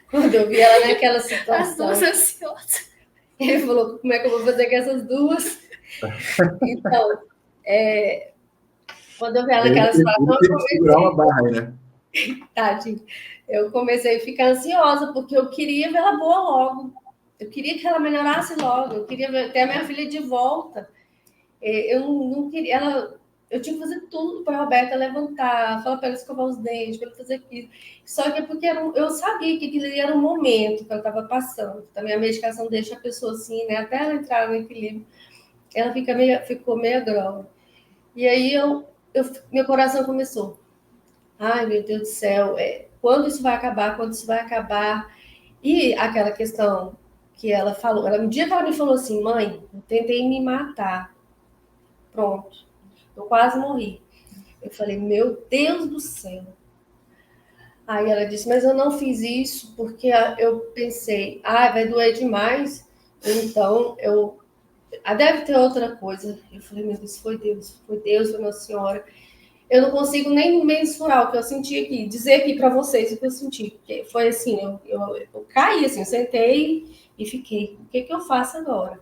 Quando eu vi ela naquela situação... As duas ansiosas. Ele falou, como é que eu vou fazer com essas duas? Então, quando eu vi ela naquela situação... Eu comecei a segurar uma barra, né? Tadinho. Eu comecei a ficar ansiosa, porque eu queria ver ela boa logo. Eu queria que ela melhorasse logo. Eu queria ter a minha filha de volta. Eu não queria... Eu tinha que fazer tudo para a Roberta levantar, falar para ela escovar os dentes, para ela fazer aquilo. Só que é porque eu sabia que aquilo era um momento que ela estava passando. Também a medicação deixa a pessoa assim, né? Até ela entrar no equilíbrio, ela ficou meio grossa. E aí meu coração começou. Ai, meu Deus do céu, quando isso vai acabar? Quando isso vai acabar? E aquela questão que ela falou, um dia que ela me falou assim, mãe, eu tentei me matar. Pronto. Eu quase morri. Eu falei, meu Deus do céu. Aí ela disse, mas eu não fiz isso porque eu pensei, vai doer demais, então deve ter outra coisa. Eu falei, meu Deus, foi Deus, foi Nossa Senhora. Eu não consigo nem mensurar o que eu senti aqui, dizer aqui para vocês o que eu senti, porque foi assim, eu caí assim, eu sentei e fiquei, o que eu faço agora?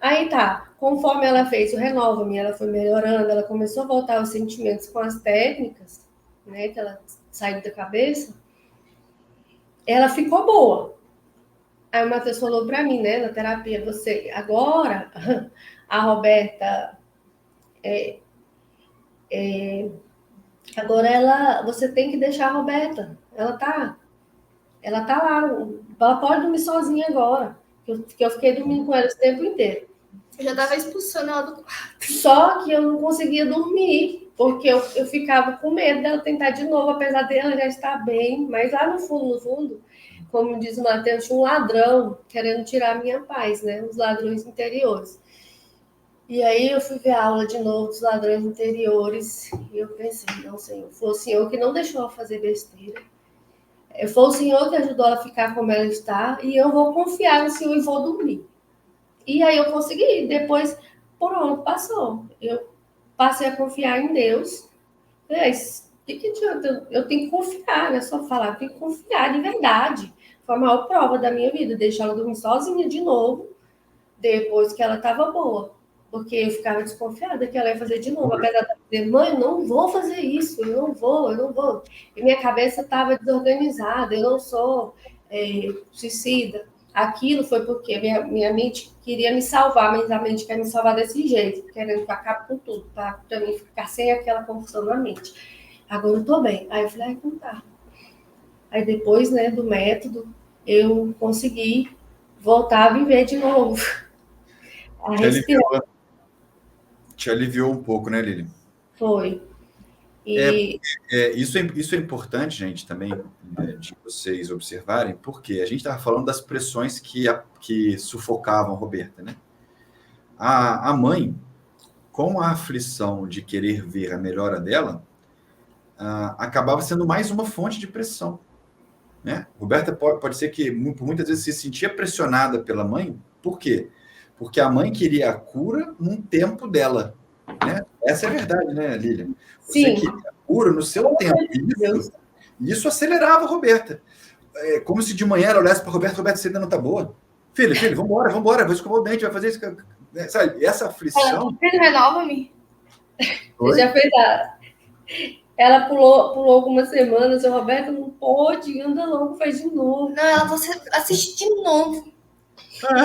Aí tá, conforme ela fez o Renova-me, ela foi melhorando, ela começou a voltar os sentimentos com as técnicas, né, que ela saiu da cabeça, ela ficou boa. Aí o Matheus falou para mim, né, na terapia, você, agora, a Roberta, agora você tem que deixar a Roberta, ela tá lá, ela pode dormir sozinha agora, que eu fiquei dormindo com ela esse tempo inteiro. Eu já tava expulsando ela do quarto. Só que eu não conseguia dormir, porque eu ficava com medo dela tentar de novo, apesar dela já estar bem. Mas lá no fundo, como diz o Matheus, tinha um ladrão querendo tirar a minha paz, né? Os ladrões interiores. E aí eu fui ver a aula de novo dos ladrões interiores e eu pensei, não, Senhor, foi o Senhor que não deixou ela fazer besteira. Foi o Senhor que ajudou ela a ficar como ela está e eu vou confiar no Senhor e vou dormir. E aí eu consegui. Depois, pronto, passou. Eu passei a confiar em Deus. Mas o que adianta? Eu tenho que confiar, não é só falar, eu tenho que confiar de verdade. Foi a maior prova da minha vida, deixar ela dormir sozinha de novo, depois que ela estava boa. Porque eu ficava desconfiada que ela ia fazer de novo. Apesar de dizer, mãe, eu não vou fazer isso, eu não vou. E minha cabeça estava desorganizada, eu não sou suicida. Aquilo foi porque minha mente queria me salvar, mas a mente quer me salvar desse jeito, querendo que eu acabe com tudo, para mim ficar sem aquela confusão na mente. Agora eu tô bem. Aí eu falei, então tá. Aí depois, né, do método, eu consegui voltar a viver de novo. A respirar. Te aliviou um pouco, né, Lili? Foi. E Isso é importante, gente, também, de vocês observarem, porque a gente estava falando das pressões que sufocavam a Roberta, né? A mãe, com a aflição de querer ver a melhora dela, acabava sendo mais uma fonte de pressão, né? Roberta pode ser que muitas vezes se sentia pressionada pela mãe. Por quê? Porque a mãe queria a cura num tempo dela, né? Essa é a verdade, né, Lilian? Você queria a cura no seu tempo. Isso acelerava a Roberta. É como se de manhã ela olhasse para a Roberta, você ainda não está boa. Filho, vamos embora, vou escovar o dente, vai fazer isso. Sabe, essa aflição... Renova-me. Você já fez Ela pulou algumas semanas, o Roberto não pode, anda logo, faz de novo. Não, ela você assiste de novo. Ela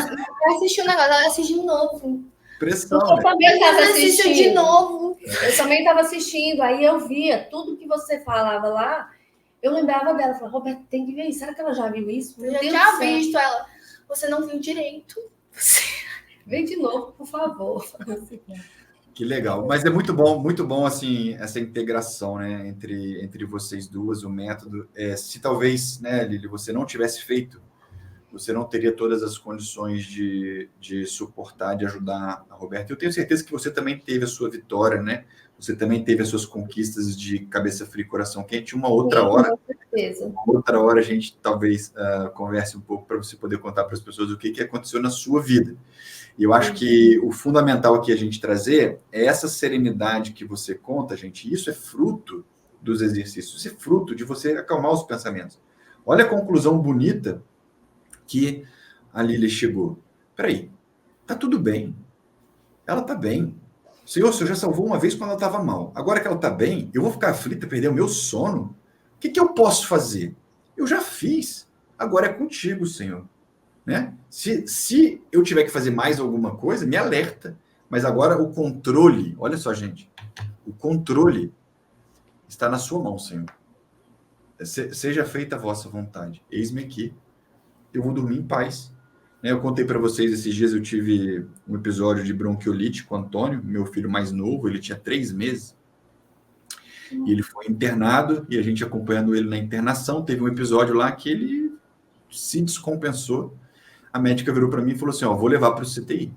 assistiu o negócio, ela assiste de novo. Pressão, eu também estava assistindo de novo. Eu também estava assistindo, aí eu via tudo que você falava lá, eu lembrava dela, falava, Roberto, tem que ver isso, será que ela já viu isso? Eu já tinha visto ela, você não viu direito. Vem de novo, por favor. Que legal, mas é muito bom assim essa integração, né, entre vocês duas, o método. Se talvez, né, Lili, você não tivesse feito, você não teria todas as condições de suportar, de ajudar a Roberta. Eu tenho certeza que você também teve a sua vitória, né? Você também teve as suas conquistas de cabeça fria e coração quente. Uma outra hora, com certeza. Uma outra hora a gente talvez converse um pouco para você poder contar para as pessoas o que aconteceu na sua vida. E eu acho que o fundamental aqui a gente trazer é essa serenidade que você conta, gente. Isso é fruto dos exercícios, isso é fruto de você acalmar os pensamentos. Olha a conclusão bonita que a Lília chegou. Peraí, tá tudo bem. Ela tá bem. O Senhor já salvou uma vez quando ela estava mal. Agora que ela tá bem, eu vou ficar aflita, perder o meu sono? O que eu posso fazer? Eu já fiz. Agora é contigo, Senhor. Né? Se eu tiver que fazer mais alguma coisa, me alerta. Mas agora o controle, olha só, gente, o controle está na sua mão, Senhor. Seja feita a vossa vontade. Eis-me aqui. Eu vou dormir em paz. Eu contei para vocês, esses dias eu tive um episódio de bronquiolite com o Antônio, meu filho mais novo, ele tinha 3 meses. E ele foi internado, e a gente acompanhando ele na internação, teve um episódio lá que ele se descompensou. A médica virou para mim e falou assim, vou levar para o CTI.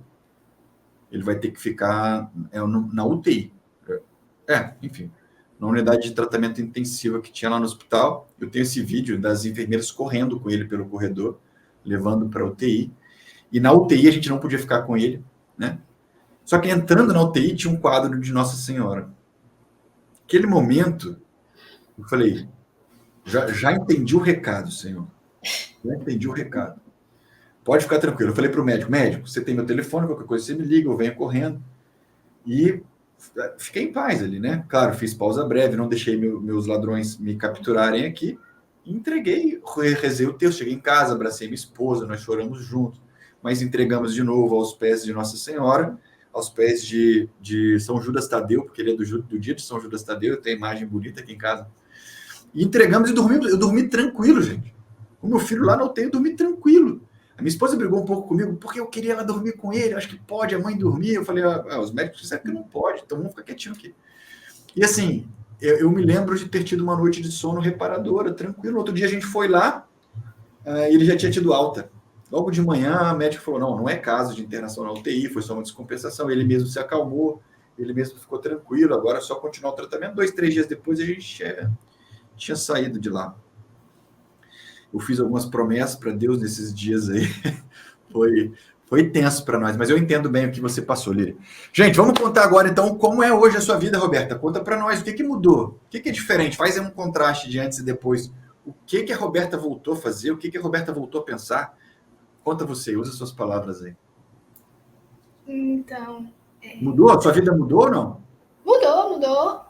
Ele vai ter que ficar na UTI. Enfim. na unidade de tratamento intensivo que tinha lá no hospital. Eu tenho esse vídeo das enfermeiras correndo com ele pelo corredor, levando para a UTI. E na UTI a gente não podia ficar com ele, né? Só que entrando na UTI tinha um quadro de Nossa Senhora. Naquele momento, eu falei, já entendi o recado, Senhor. Já entendi o recado. Pode ficar tranquilo. Eu falei para o médico, você tem meu telefone, qualquer coisa você me liga, eu venho correndo. E fiquei em paz ali, né? Claro, fiz pausa breve, não deixei meus ladrões me capturarem aqui. Entreguei, rezei o texto, cheguei em casa, abracei minha esposa, nós choramos juntos, mas entregamos de novo aos pés de Nossa Senhora, aos pés de São Judas Tadeu, porque ele é do dia de São Judas Tadeu, eu tenho a imagem bonita aqui em casa. E entregamos e dormimos. Eu dormi tranquilo, gente. O meu filho lá na UTI, eu dormi tranquilo. A minha esposa brigou um pouco comigo, porque eu queria ela dormir com ele, eu acho que pode, a mãe dormir. Eu falei, os médicos disseram que não pode, então vamos ficar quietinho aqui. E assim, eu me lembro de ter tido uma noite de sono reparadora, tranquilo. Outro dia a gente foi lá, ele já tinha tido alta. Logo de manhã, a médica falou, não é caso de internação na UTI, foi só uma descompensação. Ele mesmo se acalmou, ele mesmo ficou tranquilo, agora é só continuar o tratamento. 2, 3 dias depois a gente tinha saído de lá. Eu fiz algumas promessas para Deus nesses dias aí. Foi tenso para nós, mas eu entendo bem o que você passou, Líria. Gente, vamos contar agora, então, como é hoje a sua vida, Roberta. Conta para nós, o que mudou? O que é diferente? Faz aí um contraste de antes e depois. O que a Roberta voltou a fazer? O que a Roberta voltou a pensar? Conta você, usa suas palavras aí. Então... Mudou? A sua vida mudou ou não? Mudou.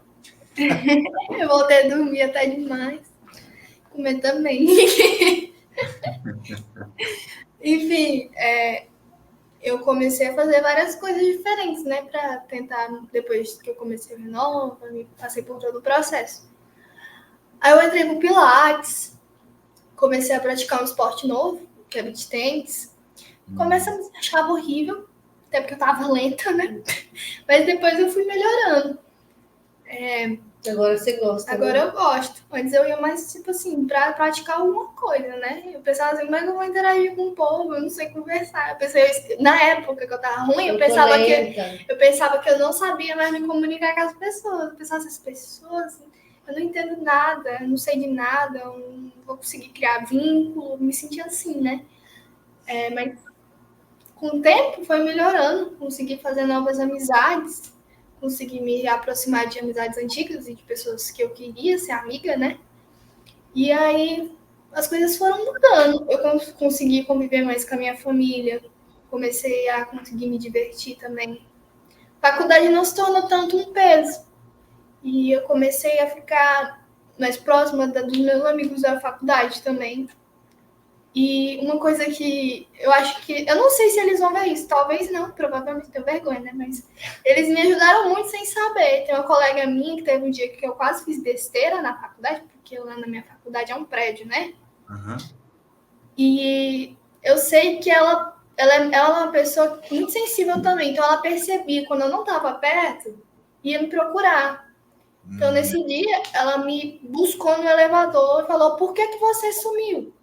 Eu voltei a dormir até demais. Comer também. Enfim, eu comecei a fazer várias coisas diferentes, né? Pra tentar, depois que eu comecei a renovar, passei por todo o processo. Aí eu entrei no Pilates, comecei a praticar um esporte novo, que é beach tennis. Começo a achava horrível, até porque eu tava lenta, né? Mas depois eu fui melhorando. Agora você gosta, Agora né? eu gosto. Antes eu ia mais, tipo assim, pra praticar alguma coisa, né? Eu pensava assim, mas eu vou interagir com o povo, eu não sei conversar. Eu pensei, na época que eu tava ruim, eu pensava que eu não sabia mais me comunicar com as pessoas. Eu pensava, essas pessoas, eu não entendo nada, eu não sei de nada, eu não vou conseguir criar vínculo, me sentia assim, né? Mas com o tempo foi melhorando, consegui fazer novas amizades, consegui me aproximar de amizades antigas e de pessoas que eu queria ser amiga, né? E aí as coisas foram mudando. Eu consegui conviver mais com a minha família, comecei a conseguir me divertir também. A faculdade não se tornou tanto um peso. E eu comecei a ficar mais próxima dos meus amigos da faculdade também. E uma coisa que eu acho que... Eu não sei se eles vão ver isso, talvez não, provavelmente tenho vergonha, né? Mas eles me ajudaram muito sem saber. Tem uma colega minha que teve um dia que eu quase fiz besteira na faculdade, porque lá na minha faculdade é um prédio, né? Uhum. E eu sei que ela é uma pessoa muito sensível também, então ela percebia quando eu não estava perto, ia me procurar. Então, nesse dia, ela me buscou no elevador e falou, por que você sumiu?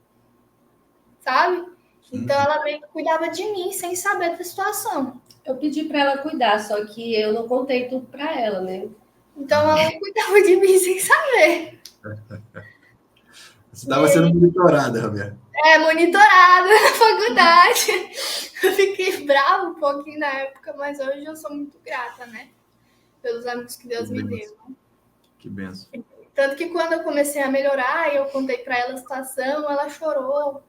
Sabe? Então ela meio que cuidava de mim sem saber da situação. Eu pedi para ela cuidar, só que eu não contei tudo para ela, né? Então ela cuidava de mim sem saber. Você estava sendo monitorada, Roberta. Monitorada na faculdade. Eu fiquei brava um pouquinho na época, mas hoje eu sou muito grata, né? Pelos amigos que Deus me deu. Que benção. Tanto que quando eu comecei a melhorar e eu contei para ela a situação, ela chorou.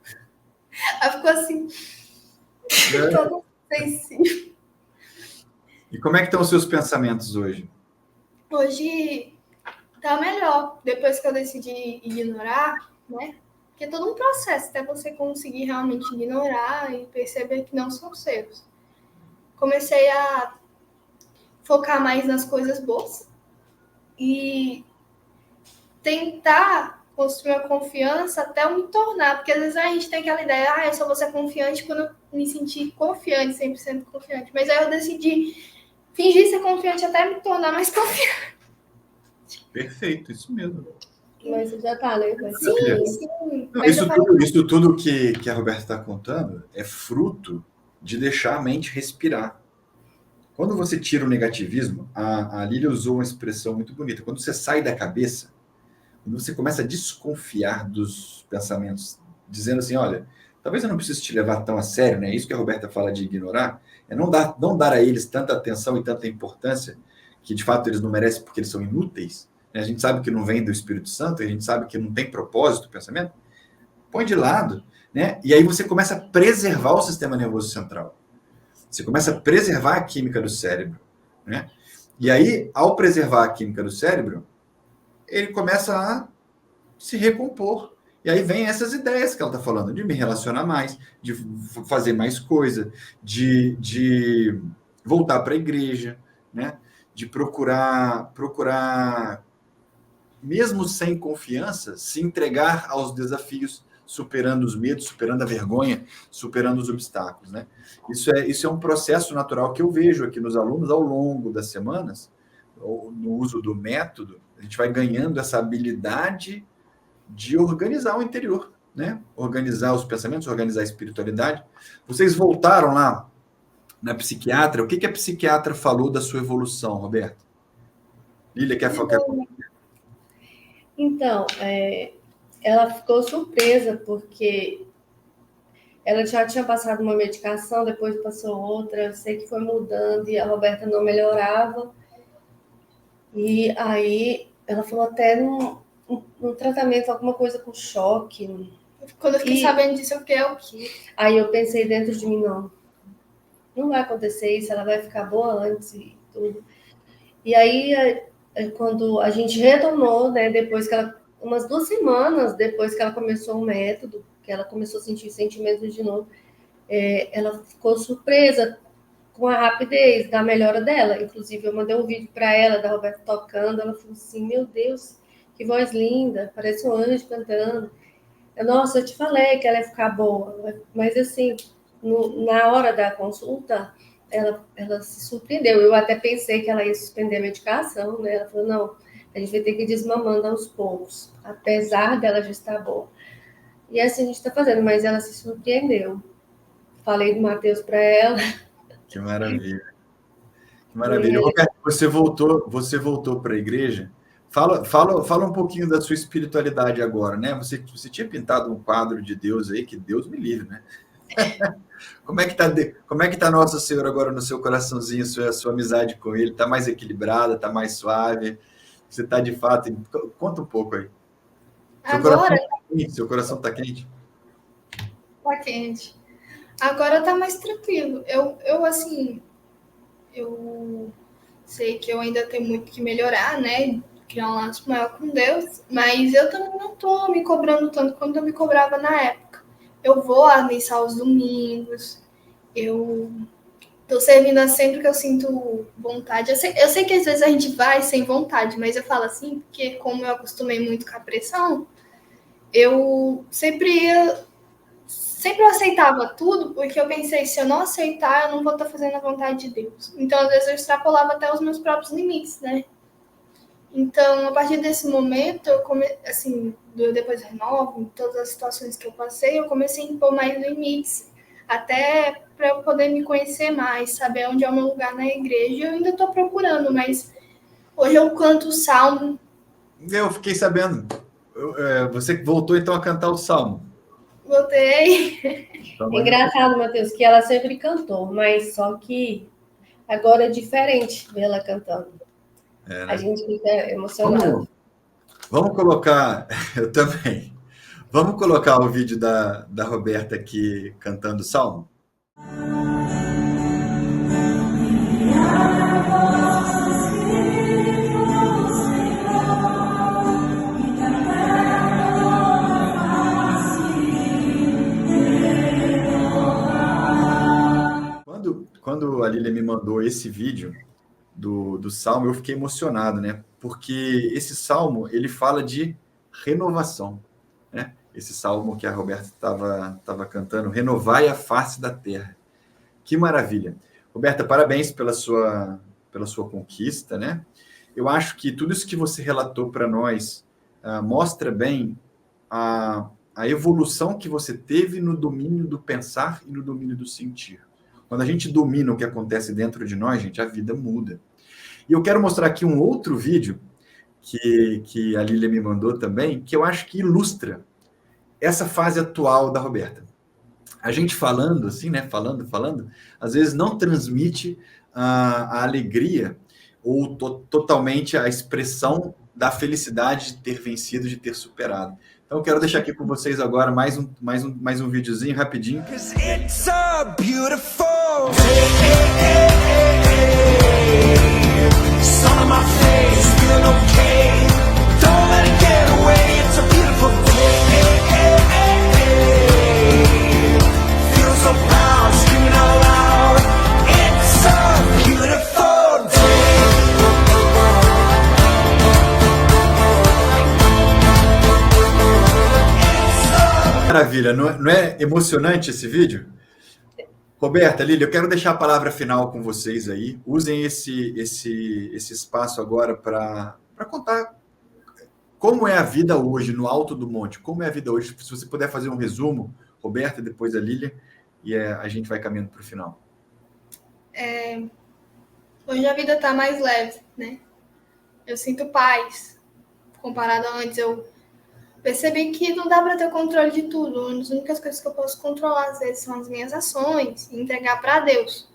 Ela ficou assim, toda sensível. E como é que estão os seus pensamentos hoje? Hoje tá melhor. Depois que eu decidi ignorar, né? Porque é todo um processo até você conseguir realmente ignorar e perceber que não são seus. Comecei a focar mais nas coisas boas e tentar construir uma confiança até eu me tornar, porque às vezes a gente tem aquela ideia, eu só vou ser confiante quando eu me sentir confiante, 100% confiante. Mas aí eu decidi fingir ser confiante até me tornar mais confiante. Perfeito, isso mesmo. Mas você já tá, né? Sim. Não, isso tudo que a Roberta está contando é fruto de deixar a mente respirar. Quando você tira o negativismo, a Lília usou uma expressão muito bonita. Quando você sai da cabeça, quando você começa a desconfiar dos pensamentos, dizendo assim, olha, talvez eu não precise te levar tão a sério, né? Isso que a Roberta fala de ignorar, é não dar a eles tanta atenção e tanta importância, que de fato eles não merecem porque eles são inúteis, né? A gente sabe que não vem do Espírito Santo, a gente sabe que não tem propósito o pensamento, põe de lado, né? E aí você começa a preservar o sistema nervoso central. Você começa a preservar a química do cérebro, né? E aí, ao preservar a química do cérebro, ele começa a se recompor. E aí vem essas ideias que ela está falando, de me relacionar mais, de fazer mais coisa, de voltar para a igreja, né? De procurar, mesmo sem confiança, se entregar aos desafios, superando os medos, superando a vergonha, superando os obstáculos, né? Isso é um processo natural que eu vejo aqui nos alunos ao longo das semanas, no uso do método, a gente vai ganhando essa habilidade de organizar o interior, né? Organizar os pensamentos, organizar a espiritualidade. Vocês voltaram lá na psiquiatra, o que a psiquiatra falou da sua evolução, Roberto? Lília, quer falar? Então, ela ficou surpresa, porque ela já tinha passado uma medicação, depois passou outra, eu sei que foi mudando e a Roberta não melhorava. E aí ela falou até no tratamento, alguma coisa com choque. Quando eu fiquei sabendo disso, eu fiquei, o quê? Aí eu pensei dentro de mim, não vai acontecer isso, ela vai ficar boa antes e tudo. E aí, quando a gente retornou, né, depois que ela, umas 2 semanas depois que ela começou o método, que ela começou a sentir sentimentos de novo, ela ficou surpresa com a rapidez da melhora dela. Inclusive, eu mandei um vídeo para ela, da Roberta tocando, ela falou assim, meu Deus, que voz linda, parece um anjo cantando. Nossa, eu te falei que ela ia ficar boa, mas assim, na hora da consulta, ela se surpreendeu. Eu até pensei que ela ia suspender a medicação, né? Ela falou, não, a gente vai ter que ir desmamando aos poucos, apesar dela já estar boa. E assim a gente está fazendo, mas ela se surpreendeu. Falei do Matheus para ela. Que maravilha. Que maravilha. Roberto, você voltou para a igreja. Fala um pouquinho da sua espiritualidade agora, né? Você tinha pintado um quadro de Deus aí, que Deus me livre, né? Como é que tá Nossa Senhora agora no seu coraçãozinho, sua amizade com ele? Está mais equilibrada, está mais suave? Você está de fato... Conta um pouco aí. Seu coração está quente? Está quente. Agora tá mais tranquilo. Eu sei que eu ainda tenho muito que melhorar, né? Criar um laço maior com Deus, mas eu também não tô me cobrando tanto quanto eu me cobrava na época. Eu vou à missa aos domingos, eu tô servindo sempre que eu sinto vontade. Eu sei que às vezes a gente vai sem vontade, mas eu falo assim, porque como eu acostumei muito com a pressão, eu sempre eu aceitava tudo, porque eu pensei, se eu não aceitar, eu não vou estar fazendo a vontade de Deus. Então, às vezes, eu extrapolava até os meus próprios limites, né? Então, a partir desse momento, depois do renovo, em todas as situações que eu passei, eu comecei a impor mais limites, até para eu poder me conhecer mais, saber onde é o meu lugar na igreja. Eu ainda estou procurando, mas hoje eu canto o Salmo. Eu fiquei sabendo. Você voltou, então, a cantar o Salmo. Voltei. É engraçado, Matheus, que ela sempre cantou, mas só que agora é diferente ver ela cantando. Né? A gente fica emocionado. Vamos colocar, eu também. Vamos colocar o vídeo da Roberta aqui cantando o Salmo? Quando a Lília me mandou esse vídeo do Salmo, eu fiquei emocionado, né? Porque esse Salmo, ele fala de renovação, né? Esse Salmo que a Roberta estava cantando, renovai a face da terra. Que maravilha. Roberta, parabéns pela sua conquista, né? Eu acho que tudo isso que você relatou para nós mostra bem a evolução que você teve no domínio do pensar e no domínio do sentir. Quando a gente domina o que acontece dentro de nós, gente, a vida muda. E eu quero mostrar aqui um outro vídeo que a Lília me mandou também, que eu acho que ilustra essa fase atual da Roberta. A gente falando assim, né? Falando, às vezes não transmite a alegria ou totalmente a expressão da felicidade de ter vencido, de ter superado. Então, eu quero deixar aqui com vocês agora mais um videozinho rapidinho. It's a beautiful day. Sun on my face, feeling okay. Don't let it get away. It's a beautiful day. Feel so proud, screaming out loud. It's a beautiful day. Maravilha, não é emocionante esse vídeo? Roberta, Lília, eu quero deixar a palavra final com vocês aí. Usem esse espaço agora para contar como é a vida hoje no alto do monte. Como é a vida hoje? Se você puder fazer um resumo, Roberta, depois a Lília, e a gente vai caminhando para o final. Hoje a vida está mais leve, né? Eu sinto paz. Comparado a antes, eu percebi que não dá para ter controle de tudo. As únicas coisas que eu posso controlar, às vezes, são as minhas ações e entregar para Deus.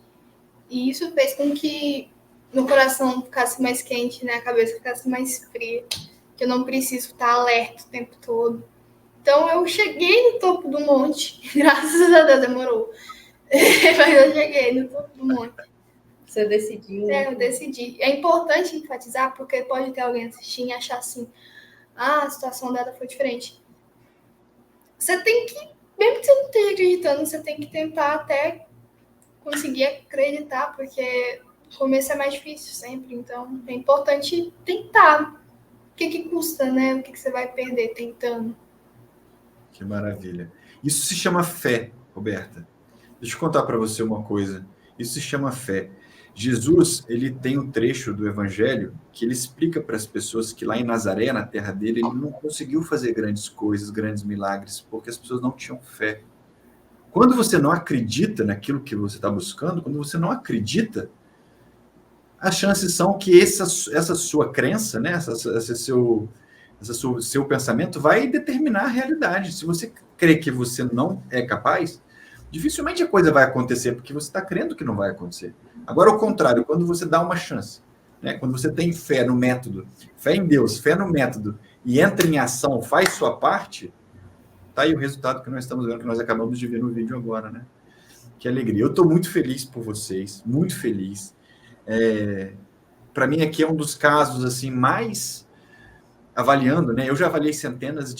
E isso fez com que meu coração ficasse mais quente, né? A cabeça ficasse mais fria. Que eu não preciso estar alerta o tempo todo. Então, eu cheguei no topo do monte. Graças a Deus, demorou. Mas eu cheguei no topo do monte. Você decidiu, né? Eu decidi. É importante enfatizar, porque pode ter alguém assistindo e achar assim... a situação dela foi diferente. Você tem que, mesmo que você não esteja acreditando, você tem que tentar até conseguir acreditar, porque o começo é mais difícil sempre, então é importante tentar. O que custa, né? O que você vai perder tentando? Que maravilha. Isso se chama fé, Roberta. Deixa eu contar para você uma coisa. Isso se chama fé. Jesus, ele tem um trecho do Evangelho que ele explica para as pessoas que lá em Nazaré, na terra dele, ele não conseguiu fazer grandes coisas, grandes milagres, porque as pessoas não tinham fé. Quando você não acredita naquilo que você está buscando, quando você não acredita, as chances são que essa sua crença, né, esse seu pensamento vai determinar a realidade. Se você crê que você não é capaz, dificilmente a coisa vai acontecer, porque você está crendo que não vai acontecer. Agora, ao contrário, quando você dá uma chance, né, quando você tem fé no método, fé em Deus, fé no método, e entra em ação, faz sua parte, tá aí o resultado que nós estamos vendo, que nós acabamos de ver no vídeo agora, né? Que alegria. Eu estou muito feliz por vocês, muito feliz. Para mim, aqui é um dos casos assim mais avaliando, né? Eu já avaliei centenas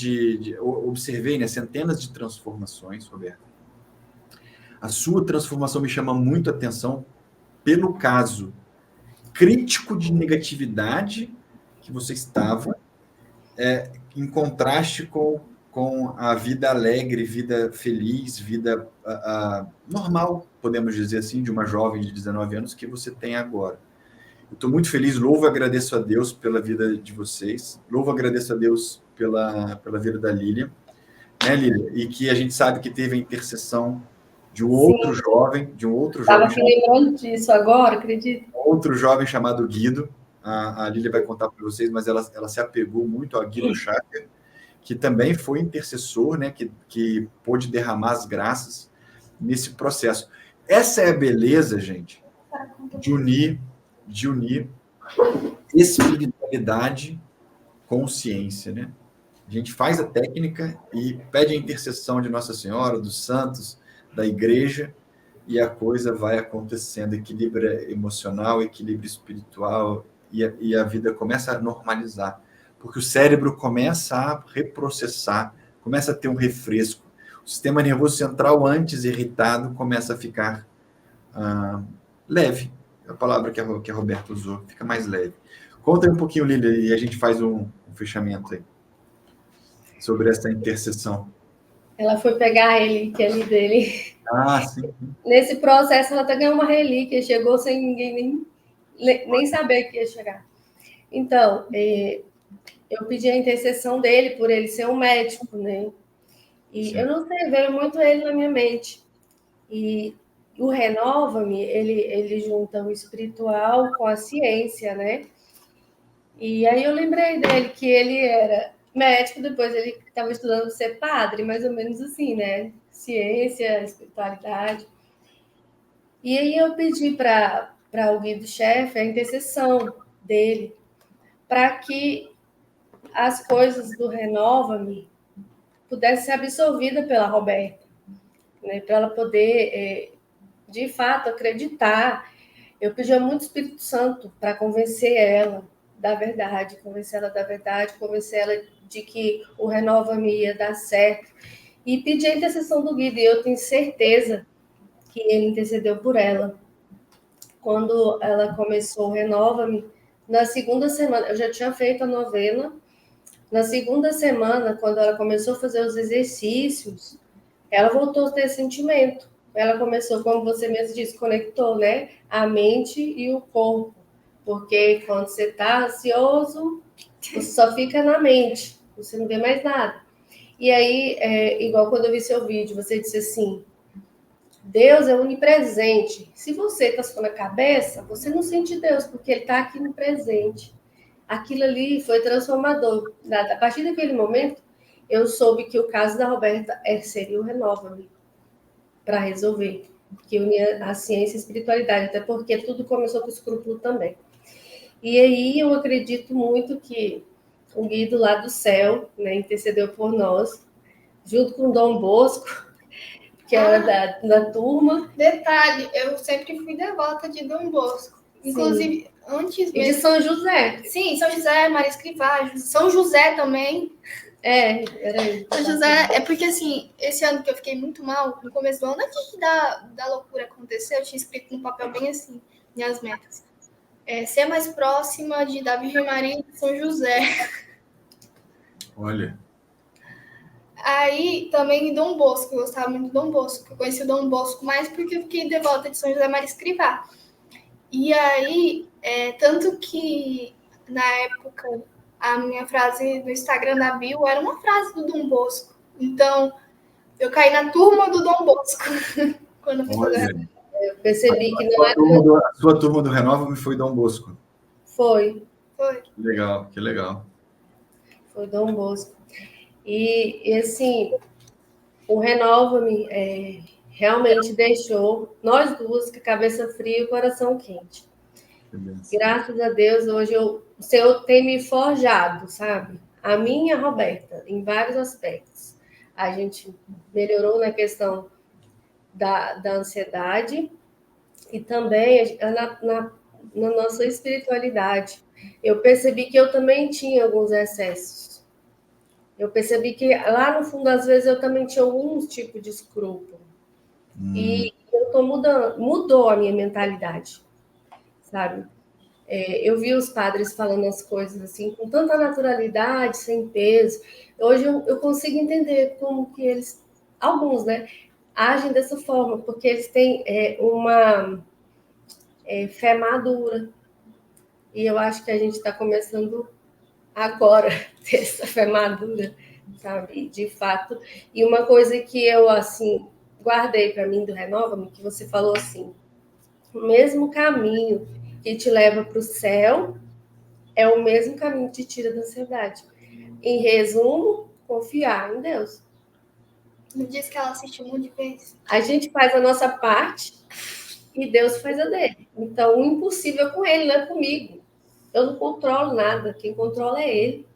observei, né, centenas de transformações, Roberto. A sua transformação me chama muito a atenção pelo caso crítico de negatividade que você estava, em contraste com a vida alegre, vida feliz, vida normal, podemos dizer assim, de uma jovem de 19 anos que você tem agora. Eu estou muito feliz, louvo e agradeço a Deus pela vida de vocês, louvo e agradeço a Deus pela vida da Lília, né, Lília? E que a gente sabe que teve a intercessão de um outro jovem, Estava me lembrando disso agora, acredito. Outro jovem chamado Guido, a Lília vai contar para vocês, mas ela se apegou muito a Guido Schacker, que também foi intercessor, né, que pôde derramar as graças nesse processo. Essa é a beleza, gente, de unir espiritualidade com ciência, né? A gente faz a técnica e pede a intercessão de Nossa Senhora, dos santos, da igreja, e a coisa vai acontecendo, equilíbrio emocional, equilíbrio espiritual, e a vida começa a normalizar, porque o cérebro começa a reprocessar, começa a ter um refresco. O sistema nervoso central, antes irritado, começa a ficar leve. A palavra que a Roberta usou, fica mais leve. Conta aí um pouquinho, Lília, e a gente faz um fechamento aí sobre essa intercessão. Ela foi pegar a relíquia ali dele. Ah, sim. Nesse processo, ela até ganhou uma relíquia, chegou sem ninguém nem saber que ia chegar. Então, eu pedi a intercessão dele, por ele ser um médico, né? E sim, eu não sei, veio muito ele na minha mente. E o Renova-me, ele junta o espiritual com a ciência, né? E aí eu lembrei dele que ele era médico, depois ele estava estudando para ser padre, mais ou menos assim, né? Ciência, espiritualidade. E aí eu pedi para o guia-chefe a intercessão dele, para que as coisas do Renova-me pudessem ser absorvidas pela Roberta, né? Para ela poder, de fato, acreditar. Eu pedi muito Espírito Santo para convencer ela da verdade, convencer ela de que o Renova-me ia dar certo. E pedi a intercessão do Guido, e eu tenho certeza que ele intercedeu por ela. Quando ela começou o Renova-me, na segunda semana, eu já tinha feito a novena, na segunda semana, quando ela começou a fazer os exercícios, ela voltou a ter sentimento. Ela começou, como você mesmo disse, conectou, né? A mente e o corpo. Porque quando você está ansioso, você só fica na mente, você não vê mais nada. E aí, igual quando eu vi seu vídeo, você disse assim, Deus é onipresente. Se você está só na cabeça, você não sente Deus, porque ele está aqui no presente. Aquilo ali foi transformador. A partir daquele momento, eu soube que o caso da Roberta seria o Renova-me para resolver, que unia a ciência e a espiritualidade, até porque tudo começou com o escrúpulo também. E aí eu acredito muito que o Guido lá do céu, né, intercedeu por nós, junto com o Dom Bosco, que era da turma. Detalhe, eu sempre fui devota de Dom Bosco. Inclusive, sim, antes mesmo... E de São José. Sim, São José, Maria Escrivá, São José também. Era isso. São José, é porque assim, esse ano que eu fiquei muito mal, no começo do ano, antes da loucura acontecer, eu tinha escrito no papel bem assim, minhas metas. Ser mais próxima da Virgem Maria e de São José. Olha. Aí também Dom Bosco, eu gostava muito de Dom Bosco. Eu conheci o Dom Bosco mais porque eu fiquei devota de São José Maria Escrivá. E aí, tanto que na época a minha frase no Instagram da bio era uma frase do Dom Bosco. Então, eu caí na turma do Dom Bosco. Quando eu fui fazer. Eu percebi que não era... A sua turma do Renova-me foi Dom Bosco? Foi. Que legal. Foi Dom Bosco. E assim, o Renova-me realmente deixou nós duas com a cabeça fria e o coração quente. Graças a Deus, hoje o Senhor tem me forjado, sabe? A minha Roberta, em vários aspectos. A gente melhorou na questão da ansiedade e também na nossa espiritualidade. Eu percebi que eu também tinha alguns excessos. Eu percebi que lá no fundo, às vezes, eu também tinha alguns tipos de escrúpulo. E eu estou mudou a minha mentalidade, sabe? Eu vi os padres falando as coisas assim, com tanta naturalidade, sem peso. Hoje eu consigo entender como que eles, alguns, né, agem dessa forma, porque eles têm uma fé madura. E eu acho que a gente está começando agora a ter essa fé madura, sabe? De fato. E uma coisa que eu, assim, guardei para mim do Renova-me, que você falou assim, o mesmo caminho que te leva para o céu é o mesmo caminho que te tira da ansiedade. Em resumo, confiar em Deus. Não disse que ela assistiu um monte de vezes? A gente faz a nossa parte e Deus faz a dele. Então, o impossível é com ele, não é comigo. Eu não controlo nada, quem controla é ele.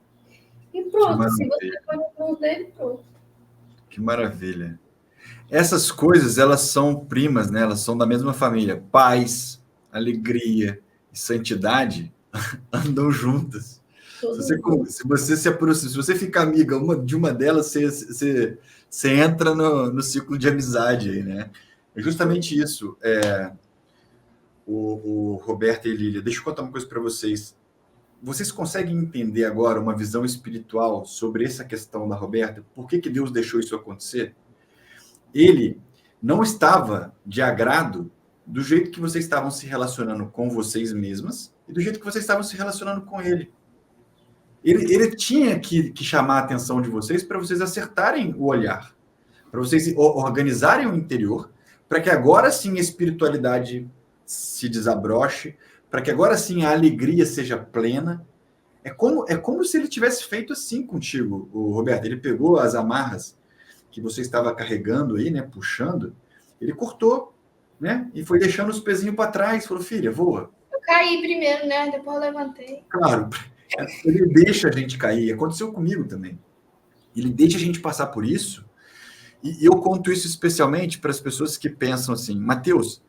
E pronto, se você põe na mão dele, pronto. Que maravilha. Essas coisas, elas são primas, né? Elas são da mesma família. Paz, alegria e santidade andam juntas. Se você se aproxima, se você fica amiga de uma delas, você entra no ciclo de amizade aí, né? É justamente isso. O Roberto e Lília, deixa eu contar uma coisa para vocês. Vocês conseguem entender agora uma visão espiritual sobre essa questão da Roberta? Por que Deus deixou isso acontecer? Ele não estava de agrado do jeito que vocês estavam se relacionando com vocês mesmas e do jeito que vocês estavam se relacionando com ele. Ele tinha que chamar a atenção de vocês para vocês acertarem o olhar, para vocês organizarem o interior, para que agora sim a espiritualidade se desabroche, para que agora sim a alegria seja plena. É como se ele tivesse feito assim contigo, o Roberto. Ele pegou as amarras que você estava carregando aí, né, puxando, ele cortou, né, e foi deixando os pezinhos para trás, falou, filha, voa. Eu caí primeiro, né? Depois eu levantei. Claro, ele deixa a gente cair, aconteceu comigo também. Ele deixa a gente passar por isso, e eu conto isso especialmente para as pessoas que pensam assim, Mateus,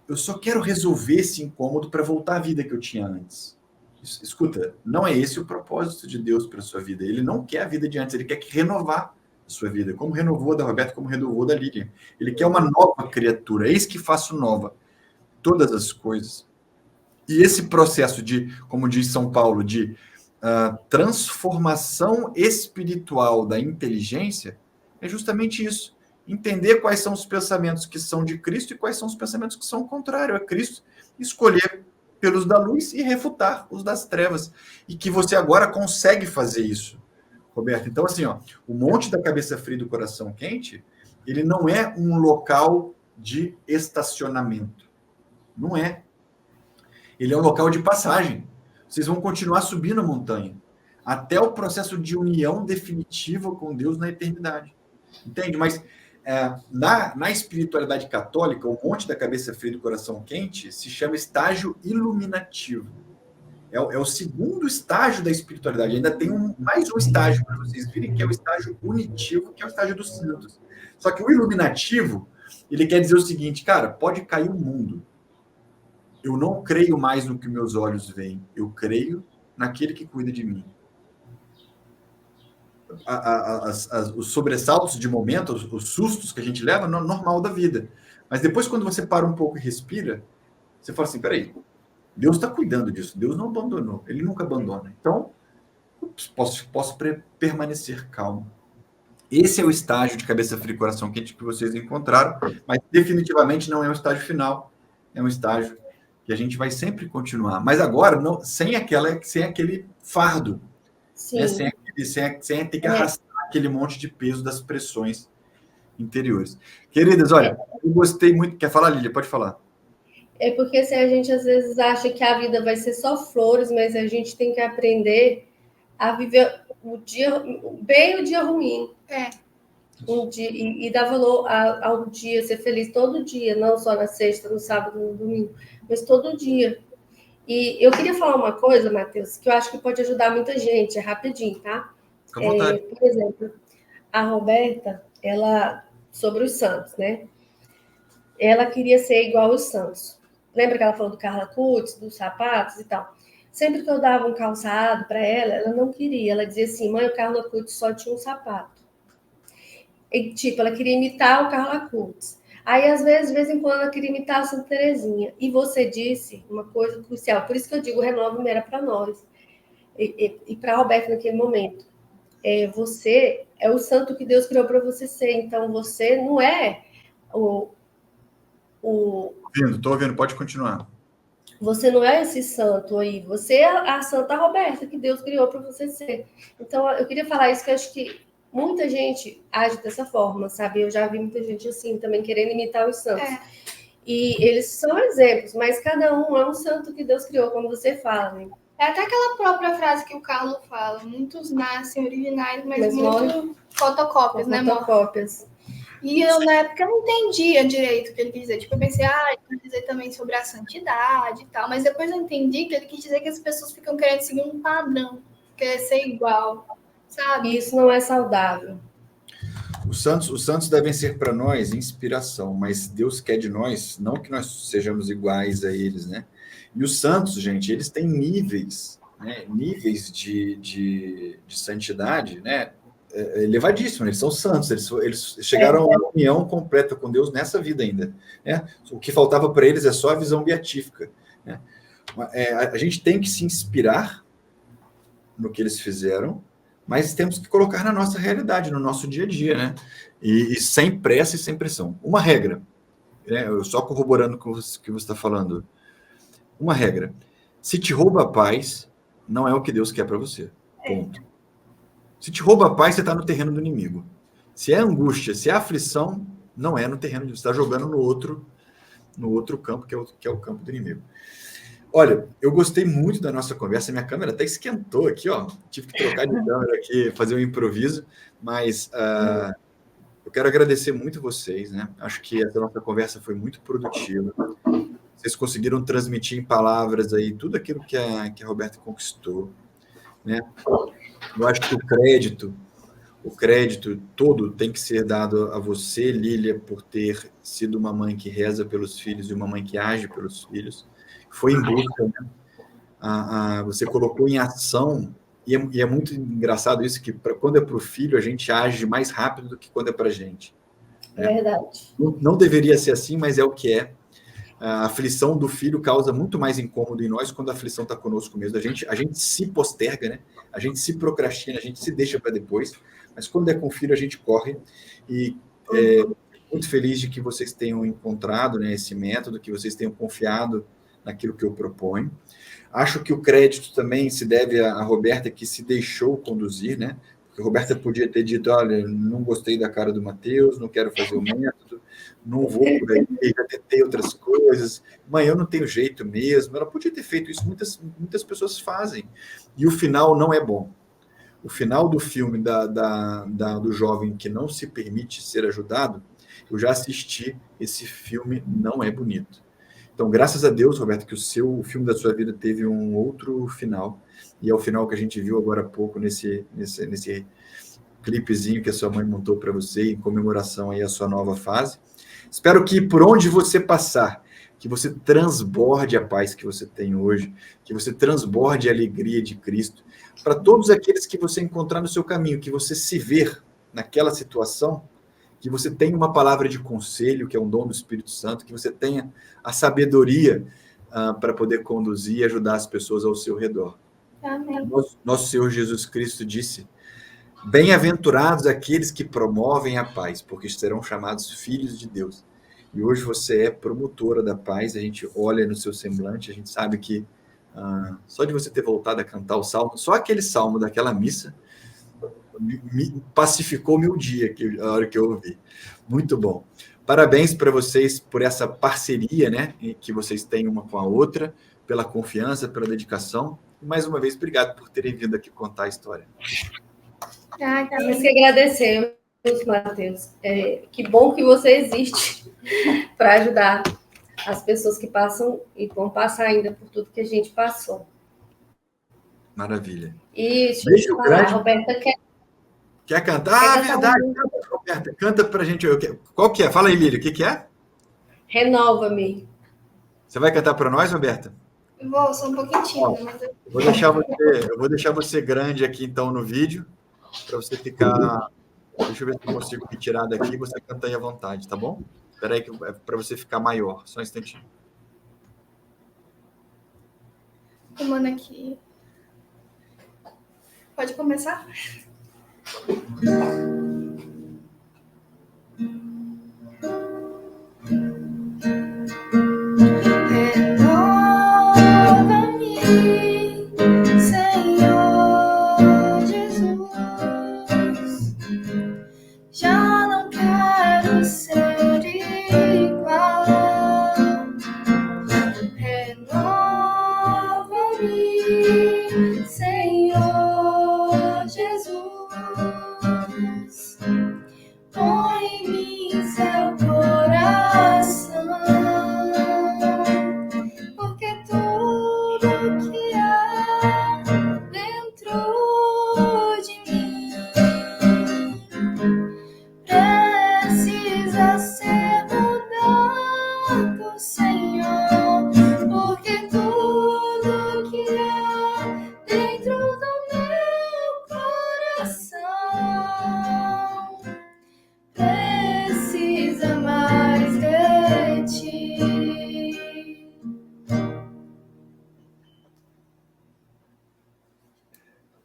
eu só quero resolver esse incômodo para voltar à vida que eu tinha antes. Escuta, não é esse o propósito de Deus para a sua vida. Ele não quer a vida de antes, ele quer renovar a sua vida, como renovou a da Roberta, como renovou a da Lilian. Ele quer uma nova criatura, eis que faço nova todas as coisas. E esse processo de, como diz São Paulo, de transformação espiritual da inteligência é justamente isso. Entender quais são os pensamentos que são de Cristo e quais são os pensamentos que são contrários a Cristo. Escolher pelos da luz e refutar os das trevas. E que você agora consegue fazer isso, Roberto. Então, assim, ó, o Monte da Cabeça Fria e do Coração Quente, ele não é um local de estacionamento. Não é. Ele é um local de passagem. Vocês vão continuar subindo a montanha até o processo de união definitiva com Deus na eternidade. Entende? Mas na espiritualidade católica, o Monte da Cabeça Fria e do Coração Quente se chama estágio iluminativo. É o segundo estágio da espiritualidade. Ainda tem mais um estágio para vocês virem, que é o estágio unitivo, que é o estágio dos santos. Só que o iluminativo, ele quer dizer o seguinte, cara, pode cair o mundo. Eu não creio mais no que meus olhos veem. Eu creio naquele que cuida de mim. Os sobressaltos de momento, os sustos que a gente leva, normal da vida. Mas depois, quando você para um pouco e respira, você fala assim, peraí, Deus está cuidando disso. Deus não abandonou. Ele nunca abandona. Então, posso permanecer calmo. Esse é o estágio de cabeça fria e coração quente que vocês encontraram, mas definitivamente não é o estágio final. É um estágio que a gente vai sempre continuar. Mas agora, não, sem aquele fardo. Né? Sem ter que arrastar aquele monte de peso das pressões interiores. Queridas, olha, eu gostei muito. Quer falar, Lília? Pode falar. É porque assim, a gente às vezes acha que a vida vai ser só flores, mas a gente tem que aprender a viver o dia bem e o dia ruim. E dar valor ao dia, ser feliz todo dia, não só na sexta, no sábado, no domingo, mas todo dia. E eu queria falar uma coisa, Matheus, que eu acho que pode ajudar muita gente, é rapidinho, tá? Fica à vontade. Por exemplo, a Roberta, ela, sobre os santos, né? Ela queria ser igual aos santos. Lembra que ela falou do Carla Cutts, dos sapatos e tal? Sempre que eu dava um calçado para ela, ela não queria. Ela dizia assim, mãe, o Carla Cutts só tinha um sapato. E, tipo, ela queria imitar o Carla Cutts. Aí, às vezes, de vez em quando, ela queria imitar a Santa Terezinha. E você disse uma coisa crucial. Por isso que eu digo, o Renova era para nós. E para a Roberta, naquele momento. Você é o santo que Deus criou para você ser. Então, você não é Estou ouvindo, pode continuar. Você não é esse santo aí. Você é a Santa Roberta que Deus criou para você ser. Então, eu queria falar isso, que eu acho que muita gente age dessa forma, sabe? Eu já vi muita gente assim, também querendo imitar os santos. E eles são exemplos, mas cada um é um santo que Deus criou, como você fala, né? É até aquela própria frase que o Carlos fala. Muitos nascem originais, mas muitos fotocópias, né, amor? Fotocópias. E eu, na época, não entendia direito o que ele quis dizer. Tipo, eu pensei, ele quis dizer também sobre a santidade e tal. Mas depois eu entendi que ele quis dizer que as pessoas ficam querendo seguir um padrão. Querer ser igual, sabe? Isso não é saudável. Os santos devem ser para nós inspiração, mas Deus quer de nós, não que nós sejamos iguais a eles, né? E os santos, gente, eles têm níveis, né? Níveis de santidade, né? Elevadíssimo, eles são santos, eles chegaram a uma união completa com Deus nessa vida ainda, né? O que faltava para eles é só a visão beatífica, né? A gente tem que se inspirar no que eles fizeram, mas temos que colocar na nossa realidade, no nosso dia a dia, né? E sem pressa e sem pressão. Uma regra, né? Eu só corroborando com o que você está falando. Uma regra: se te rouba a paz, não é o que Deus quer para você. Ponto. Se te rouba a paz, você está no terreno do inimigo. Se é angústia, se é aflição, não é no terreno de Deus. Você está jogando no outro campo, que é o campo do inimigo. Olha, eu gostei muito da nossa conversa. Minha câmera até esquentou aqui, ó. Tive que trocar de câmera aqui, fazer um improviso. Mas eu quero agradecer muito vocês, né? Acho que essa nossa conversa foi muito produtiva. Vocês conseguiram transmitir em palavras aí tudo aquilo que a Roberta conquistou, né? Eu acho que o crédito todo tem que ser dado a você, Lília, por ter sido uma mãe que reza pelos filhos e uma mãe que age pelos filhos. Foi em busca, né? Você colocou em ação, e é muito engraçado isso, que quando é para o filho, a gente age mais rápido do que quando é para a gente. É verdade. Não deveria ser assim, mas é o que é. A aflição do filho causa muito mais incômodo em nós quando a aflição está conosco mesmo. A gente se posterga, né? A gente se procrastina, a gente se deixa para depois, mas quando é com o filho, a gente corre. E muito feliz de que vocês tenham encontrado, né, esse método, que vocês tenham confiado naquilo que eu proponho. Acho que o crédito também se deve a Roberta, que se deixou conduzir, né? Porque a Roberta podia ter dito, olha, não gostei da cara do Matheus, não quero fazer o método, não vou por aí, já tentei outras coisas, mãe, eu não tenho jeito mesmo. Ela podia ter feito isso, muitas pessoas fazem. E o final não é bom. O final do filme do jovem que não se permite ser ajudado, eu já assisti, esse filme não é bonito. Então, graças a Deus, Roberto, que o filme da sua vida teve um outro final, e é o final que a gente viu agora há pouco nesse clipezinho que a sua mãe montou para você, em comemoração aí à sua nova fase. Espero que por onde você passar, que você transborde a paz que você tem hoje, que você transborde a alegria de Cristo, para todos aqueles que você encontrar no seu caminho, que você se ver naquela situação, que você tenha uma palavra de conselho, que é um dom do Espírito Santo, que você tenha a sabedoria para poder conduzir e ajudar as pessoas ao seu redor. Amém. Nosso Senhor Jesus Cristo disse, bem-aventurados aqueles que promovem a paz, porque serão chamados filhos de Deus. E hoje você é promotora da paz, a gente olha no seu semblante, a gente sabe que só de você ter voltado a cantar o salmo, só aquele salmo daquela missa, me pacificou meu dia, a hora que eu ouvi. Muito bom. Parabéns para vocês por essa parceria, né, que vocês têm uma com a outra, pela confiança, pela dedicação. E mais uma vez, obrigado por terem vindo aqui contar a história. Nós que agradecemos, Matheus. Que bom que você existe para ajudar as pessoas que passam e vão passar ainda por tudo que a gente passou. Maravilha. E deixa eu falar, grande. Roberta quer cantar? Verdade. Roberta, canta pra gente. Qual que é? Fala aí, Lília, o que é? Renova-me. Você vai cantar para nós, Roberta? Vou, sou um pouquinho tímida, mas eu vou deixar você grande aqui, então, no vídeo, para você ficar... Deixa eu ver se eu consigo me tirar daqui e você canta aí à vontade, tá bom? Espera aí, para você ficar maior. Só um instantinho. Tomando aqui. Pode começar?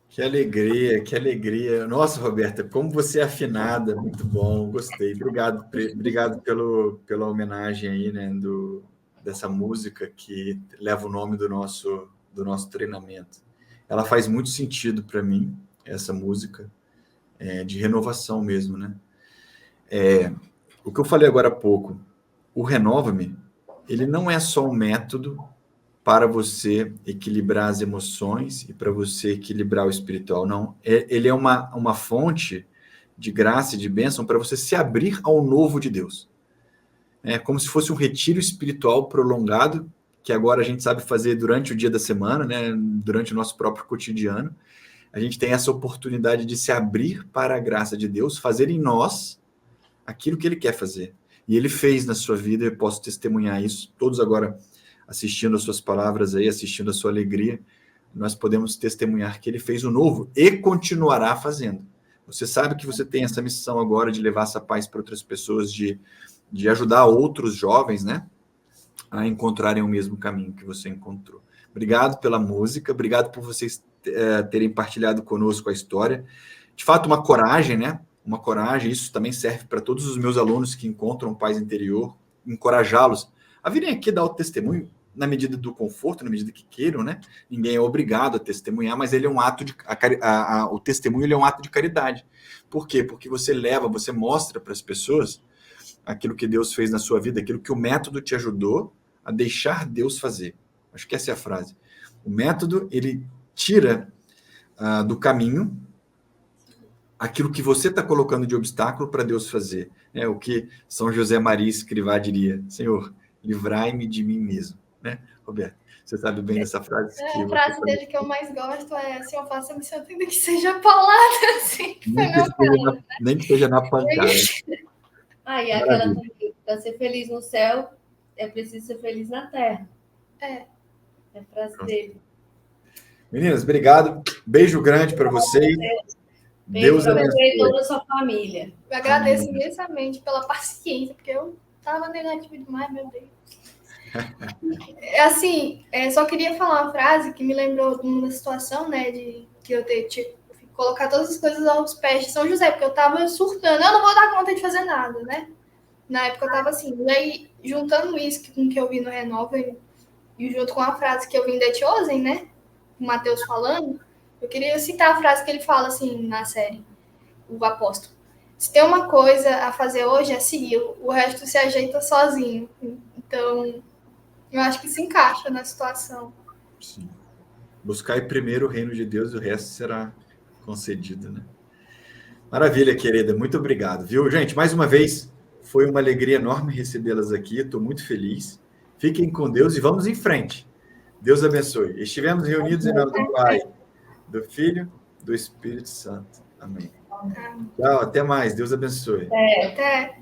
Que alegria, que alegria. Nossa, Roberta, como você é afinada, muito bom, gostei. Obrigado pela homenagem aí, né, dessa música que leva o nome do nosso treinamento. Ela faz muito sentido para mim, essa música, de renovação mesmo, né? o que eu falei agora há pouco, o Renova-me, ele não é só um método para você equilibrar as emoções e para você equilibrar o espiritual, não. Ele é uma fonte de graça e de bênção para você se abrir ao novo de Deus. É como se fosse um retiro espiritual prolongado, que agora a gente sabe fazer durante o dia da semana, né? Durante o nosso próprio cotidiano. A gente tem essa oportunidade de se abrir para a graça de Deus, fazer em nós aquilo que Ele quer fazer. E Ele fez na sua vida, eu posso testemunhar isso. Todos agora assistindo as suas palavras aí, assistindo a sua alegria, nós podemos testemunhar que Ele fez o novo e continuará fazendo. Você sabe que você tem essa missão agora de levar essa paz para outras pessoas, de ajudar outros jovens, né, a encontrarem o mesmo caminho que você encontrou. Obrigado pela música, obrigado por vocês terem partilhado conosco a história. De fato, uma coragem, né? Uma coragem, isso também serve para todos os meus alunos que encontram paz interior, encorajá-los a virem aqui dar o testemunho na medida do conforto, na medida que queiram, né? Ninguém é obrigado a testemunhar, mas ele é um ato de o testemunho ele é um ato de caridade. Por quê? Porque você leva, você mostra para as pessoas aquilo que Deus fez na sua vida, aquilo que o método te ajudou a deixar Deus fazer. Acho que essa é a frase. O método, ele tira do caminho aquilo que você está colocando de obstáculo para Deus fazer. É o que São José Maria Escrivá diria: Senhor, livrai-me de mim mesmo. Né, Roberto? Você sabe bem dessa frase. A frase dele que eu mais gosto é: se eu faço a missão, tem que seja paulada, assim. Nem que seja na pancada. E aquela para ser feliz no céu, é preciso ser feliz na terra. É a frase dele. Meninas, obrigado. Beijo grande para vocês. Deus abençoe toda a sua família. Eu agradeço imensamente pela paciência, porque eu estava negativo demais, meu Deus. Assim, só queria falar uma frase que me lembrou de uma situação, né, de que eu ter colocar todas as coisas aos pés de São José, porque eu tava surtando, eu não vou dar conta de fazer nada, né? Na época eu tava assim, e aí, juntando isso com o que eu vi no Renova, e junto com a frase que eu vi em Detiosen, né, o Mateus falando, eu queria citar a frase que ele fala, assim, na série, o apóstolo: se tem uma coisa a fazer hoje, é seguir, o resto se ajeita sozinho. Então, eu acho que se encaixa na situação. Sim. Buscar primeiro o reino de Deus, o resto será concedido, né? Maravilha, querida. Muito obrigado, viu? Gente, mais uma vez, foi uma alegria enorme recebê-las aqui. Estou muito feliz. Fiquem com Deus e vamos em frente. Deus abençoe. Estivemos reunidos em nome do Pai, do Filho, do Espírito Santo. Amém. Tchau, até mais. Deus abençoe. Até.